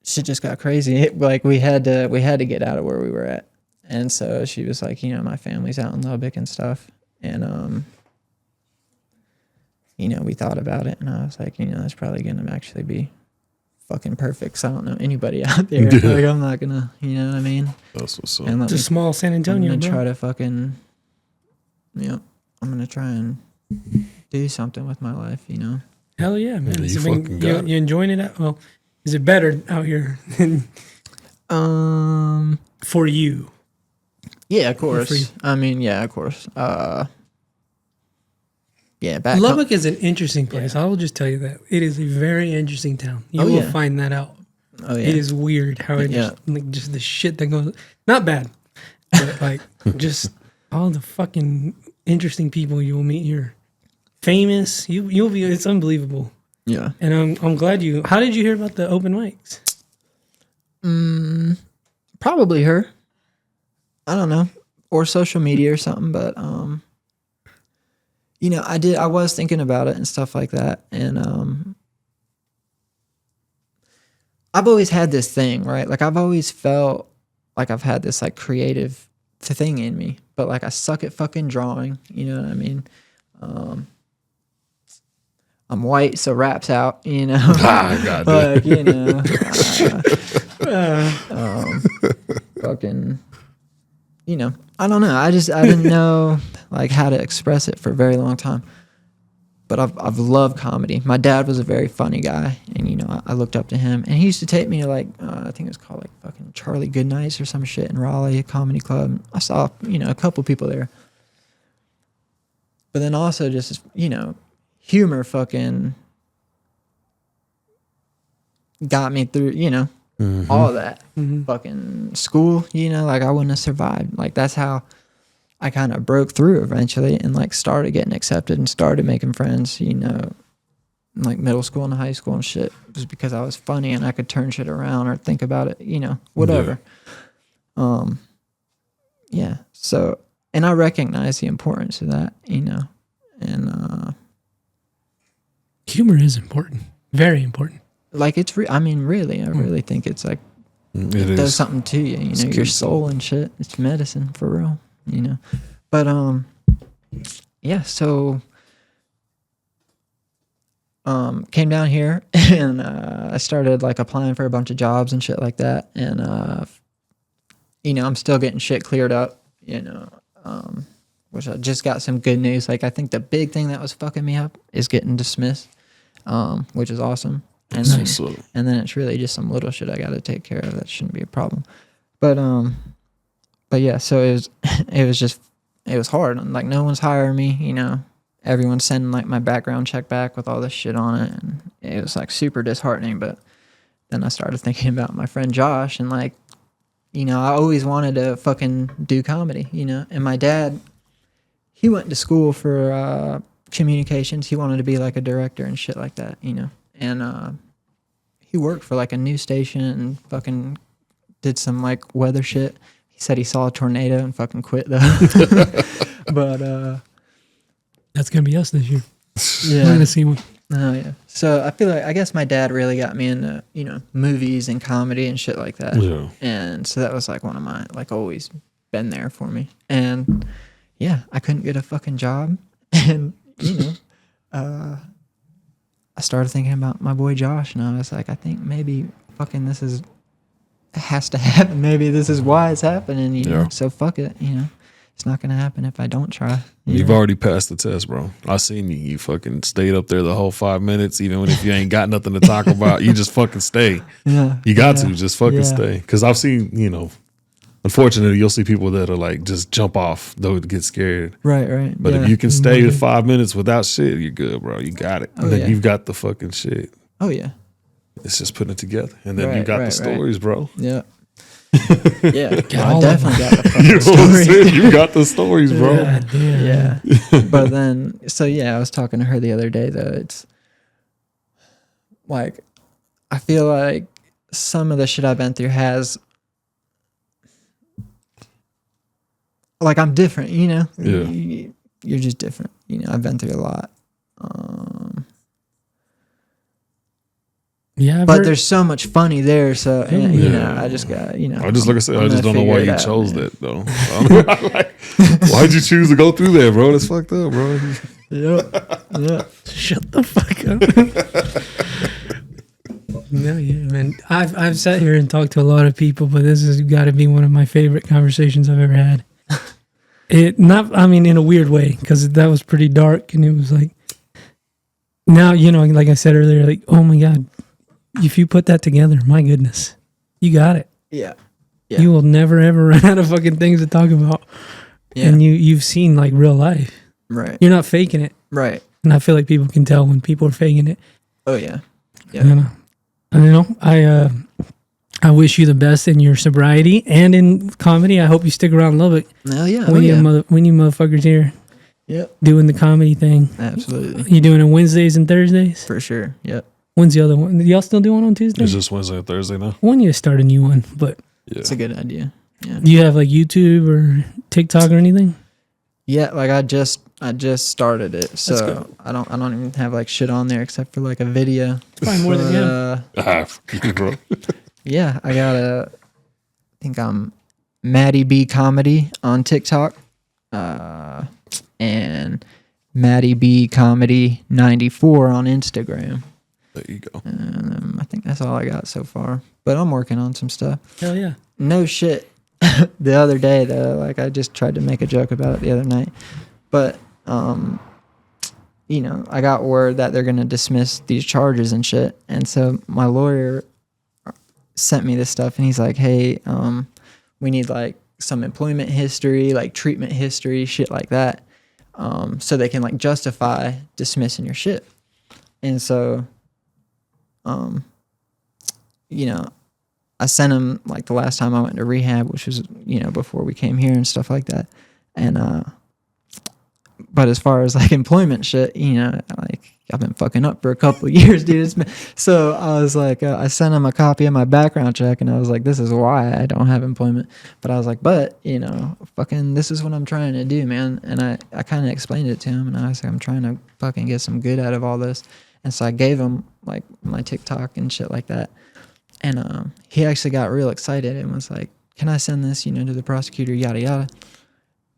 shit just got crazy. Like we had to get out of where we were at. And so she was like, you know, my family's out in Lubbock and stuff. And you know, we thought about it and I was like, you know, that's probably gonna actually be fucking perfect. So I don't know anybody out there. Yeah. Like I'm not gonna, you know what I mean? That's what's up. And It's a small San Antonio, I'm gonna bro. try to fucking, you know, I'm gonna try and do something with my life, you know. Hell yeah, man. Yeah, Has you it been- fucking got it. you enjoying it? Well, is it better out here for you? Yeah, of free. course. I mean, yeah, of course. Yeah, back Lubbock is an interesting place. I will just tell you that. It is a very interesting town. You Oh, will yeah. find that out. Oh yeah. It is weird how it Yeah. just the shit that goes, not bad, but like just all the fucking interesting people you will meet here. Famous, you'll be, it's unbelievable. Yeah. And I'm glad you, how did you hear about the open mics? Probably her. I don't know. Or social media or something, but you know, I was thinking about it and stuff like that. And I've always had this thing, right? Like I've always felt like I've had this like creative thing in me, but like I suck at fucking drawing, you know what I mean? I'm white, so rap's out, you know. God, Like, you know, fucking, you know, I don't know. I didn't know like how to express it for a very long time. But I've loved comedy. My dad was a very funny guy, and you know, I looked up to him. And he used to take me to like I think it was called like fucking Charlie Goodnights or some shit in Raleigh, a comedy club. I saw, you know, a couple people there. But then also just, you know, humor fucking got me through, you know, all of that. Fucking school, you know, like I wouldn't have survived. Like that's how I kind of broke through eventually and like started getting accepted and started making friends, you know, in like middle school and high school and shit. It was because I was funny and I could turn shit around or think about it, you know, whatever. Yeah. So, and I recognize the importance of that, you know, and Humor is important. Very important. like it's, I mean, really, I really think it's like, it does something to you, you know, your soul and shit. It's medicine for real, you know. But yeah, so came down here and I started like applying for a bunch of jobs and shit like that, and you know, I'm still getting shit cleared up, you know, which I just got some good news. Like I think the big thing that was fucking me up is getting dismissed, which is awesome. And then it's really just some little shit I got to take care of. That shouldn't be a problem. But yeah, so it was hard. Like no one's hiring me, you know. Everyone's sending like my background check back with all this shit on it, and it was like super disheartening. But then I started thinking about my friend Josh, and like, you know, I always wanted to fucking do comedy, you know. And my dad, he went to school for communications. He wanted to be like a director and shit like that, you know. And he worked for like a news station and fucking did some like weather shit. He said he saw a tornado and fucking quit though. But That's gonna be us this year. yeah, We're gonna see one. oh yeah. So I feel like I guess my dad really got me into, you know, movies and comedy and shit like that. Yeah. And so that was like one of my, like, always been there for me. And yeah, I couldn't get a fucking job, and you know, I started thinking about my boy Josh, and I was like, I think maybe fucking it has to happen. Maybe this is why it's happening, you know? So fuck it, you know. It's not going to happen if I don't try. You've already passed the test, bro. I seen you. You fucking stayed up there the whole 5 minutes, even if you ain't got nothing to talk about. You just fucking stay. Yeah. You got to just fucking stay. Because I've seen, you know, unfortunately, you'll see people that are like just jump off, though, to get scared. Right. But if you can stay 5 minutes without shit, you're good, bro. You got it. Oh, And then you've got the fucking shit. Oh, yeah. It's just putting it together. And then you got the stories, bro. Yeah. Yeah. I definitely got the fucking You know what I'm stories. saying? You got the stories, bro. Yeah. But then, so yeah, I was talking to her the other day, though. It's like, I feel like some of the shit I've been through has, like, I'm different, you know? Yeah. You're just different. You know, I've been through a lot. Yeah, but there's so much funny there, so you know, I just got, you know. I just, like I said, I just don't know why you chose man. that, though. Like, why'd you choose to go through that, bro? That's fucked up, bro. Yeah. Shut the fuck up. No, yeah, man. I've sat here and talked to a lot of people, but this has got to be one of my favorite conversations I've ever had. I mean, in a weird way, because that was pretty dark, and it was like, now, you know, like I said earlier, like, oh my God, if you put that together, my goodness, you got it. Yeah. You will never ever run out of fucking things to talk about. Yeah. And you've seen like real life. Right. You're not faking it. Right. And I feel like people can tell when people are faking it. Oh yeah. Yeah. I don't know. I wish you the best in your sobriety and in comedy. I hope you stick around Lubbock. Hell yeah. We need motherfuckers here. Yep. Doing the comedy thing. Absolutely. You doing it Wednesdays and Thursdays? For sure. Yep. When's the other one? Y'all still do one on Tuesday? It's just Wednesday and Thursday now. When you start a new one, but yeah. It's a good idea. Yeah. Do you have like YouTube or TikTok or anything? Yeah, like I just started it, so I don't even have like shit on there except for like a video. Probably more than you, bro. Yeah, I think I'm Maddie B Comedy on TikTok, and Maddie B Comedy 94 on Instagram. There you go. I think that's all I got so far, but I'm working on some stuff. Hell yeah. No shit. the other day though, like I just tried to make a joke about it the other night, but you know, I got word that they're gonna dismiss these charges and shit, and so my lawyer sent me this stuff, and he's like, hey, we need like some employment history, like treatment history, shit like that, so they can like justify dismissing your shit. And so you know, I sent him like the last time I went to rehab, which was, you know, before we came here and stuff like that. And but as far as like employment shit, you know, like I've been fucking up for a couple of years, dude. So I was like, I sent him a copy of my background check, and I was like, this is why I don't have employment. But I was like, but, you know, fucking this is what I'm trying to do, man. And I kind of explained it to him, and I was like, I'm trying to fucking get some good out of all this. And so I gave him like my TikTok and shit like that. And he actually got real excited and was like, can I send this, you know, to the prosecutor, yada, yada.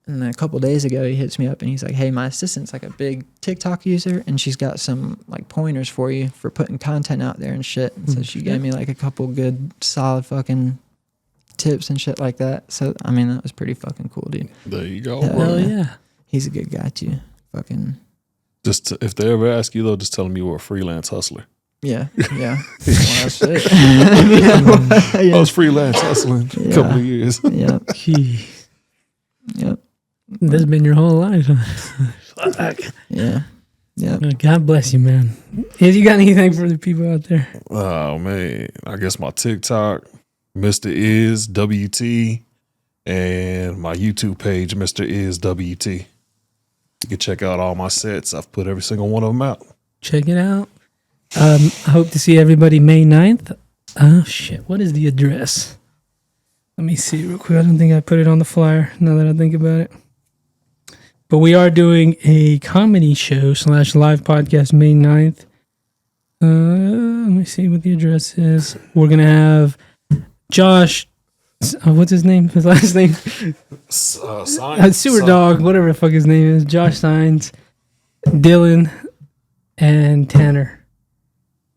And then a couple days ago, he hits me up and he's like, hey, my assistant's like a big TikTok user, and she's got some like pointers for you for putting content out there and shit. And so she gave me like a couple good solid fucking tips and shit like that. So, I mean, that was pretty fucking cool, dude. There you go. Hell yeah. He's a good guy too. Fucking. Just if they ever ask you though, just tell them you were a freelance hustler. Yeah, yeah. Well, that's it. Yeah. I was freelance hustling a couple of years. Yeah. Jeez. Yep. That's been your whole life. Huh? Fuck. Yeah. Yeah. God bless you, man. Have you got anything for the people out there? Oh man, I guess my TikTok, Mr. Is WT, and my YouTube page, Mr. Is WT. You can check out all my sets. I've put every single one of them out. Check it out. I hope to see everybody May 9th. Oh, shit. What is the address? Let me see real quick. I don't think I put it on the flyer now that I think about it. But we are doing a comedy show / live podcast May 9th. Let me see what the address is. We're going to have Josh. What's his name? His last name? Sewer Dog, whatever the fuck his name is. Josh Signs, Dylan, and Tanner.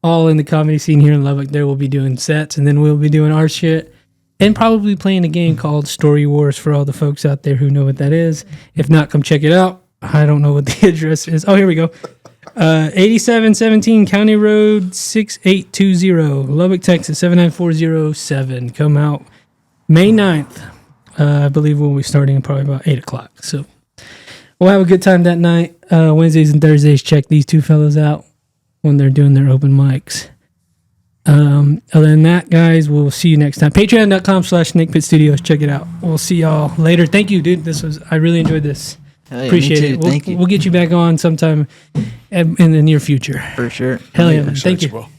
All in the comedy scene here in Lubbock. There we'll be doing sets, and then we'll be doing our shit, and probably playing a game called Story Wars for all the folks out there who know what that is. If not, come check it out. I don't know what the address is. Oh, here we go. 8717 County Road 6820, Lubbock, Texas 79407. Come out May 9th. I believe we'll be starting probably about 8 o'clock. So we'll have a good time that night. Wednesdays and Thursdays, check these two fellows out when they're doing their open mics. Other than that, guys, we'll see you next time. Patreon.com/SnakePitStudios. Check it out. We'll see y'all later. Thank you, dude. I really enjoyed this. Hell yeah, Appreciate me too. it. Thank you. We'll get you back on sometime in the near future. For sure. Hell yeah, man. Thank you. Bro.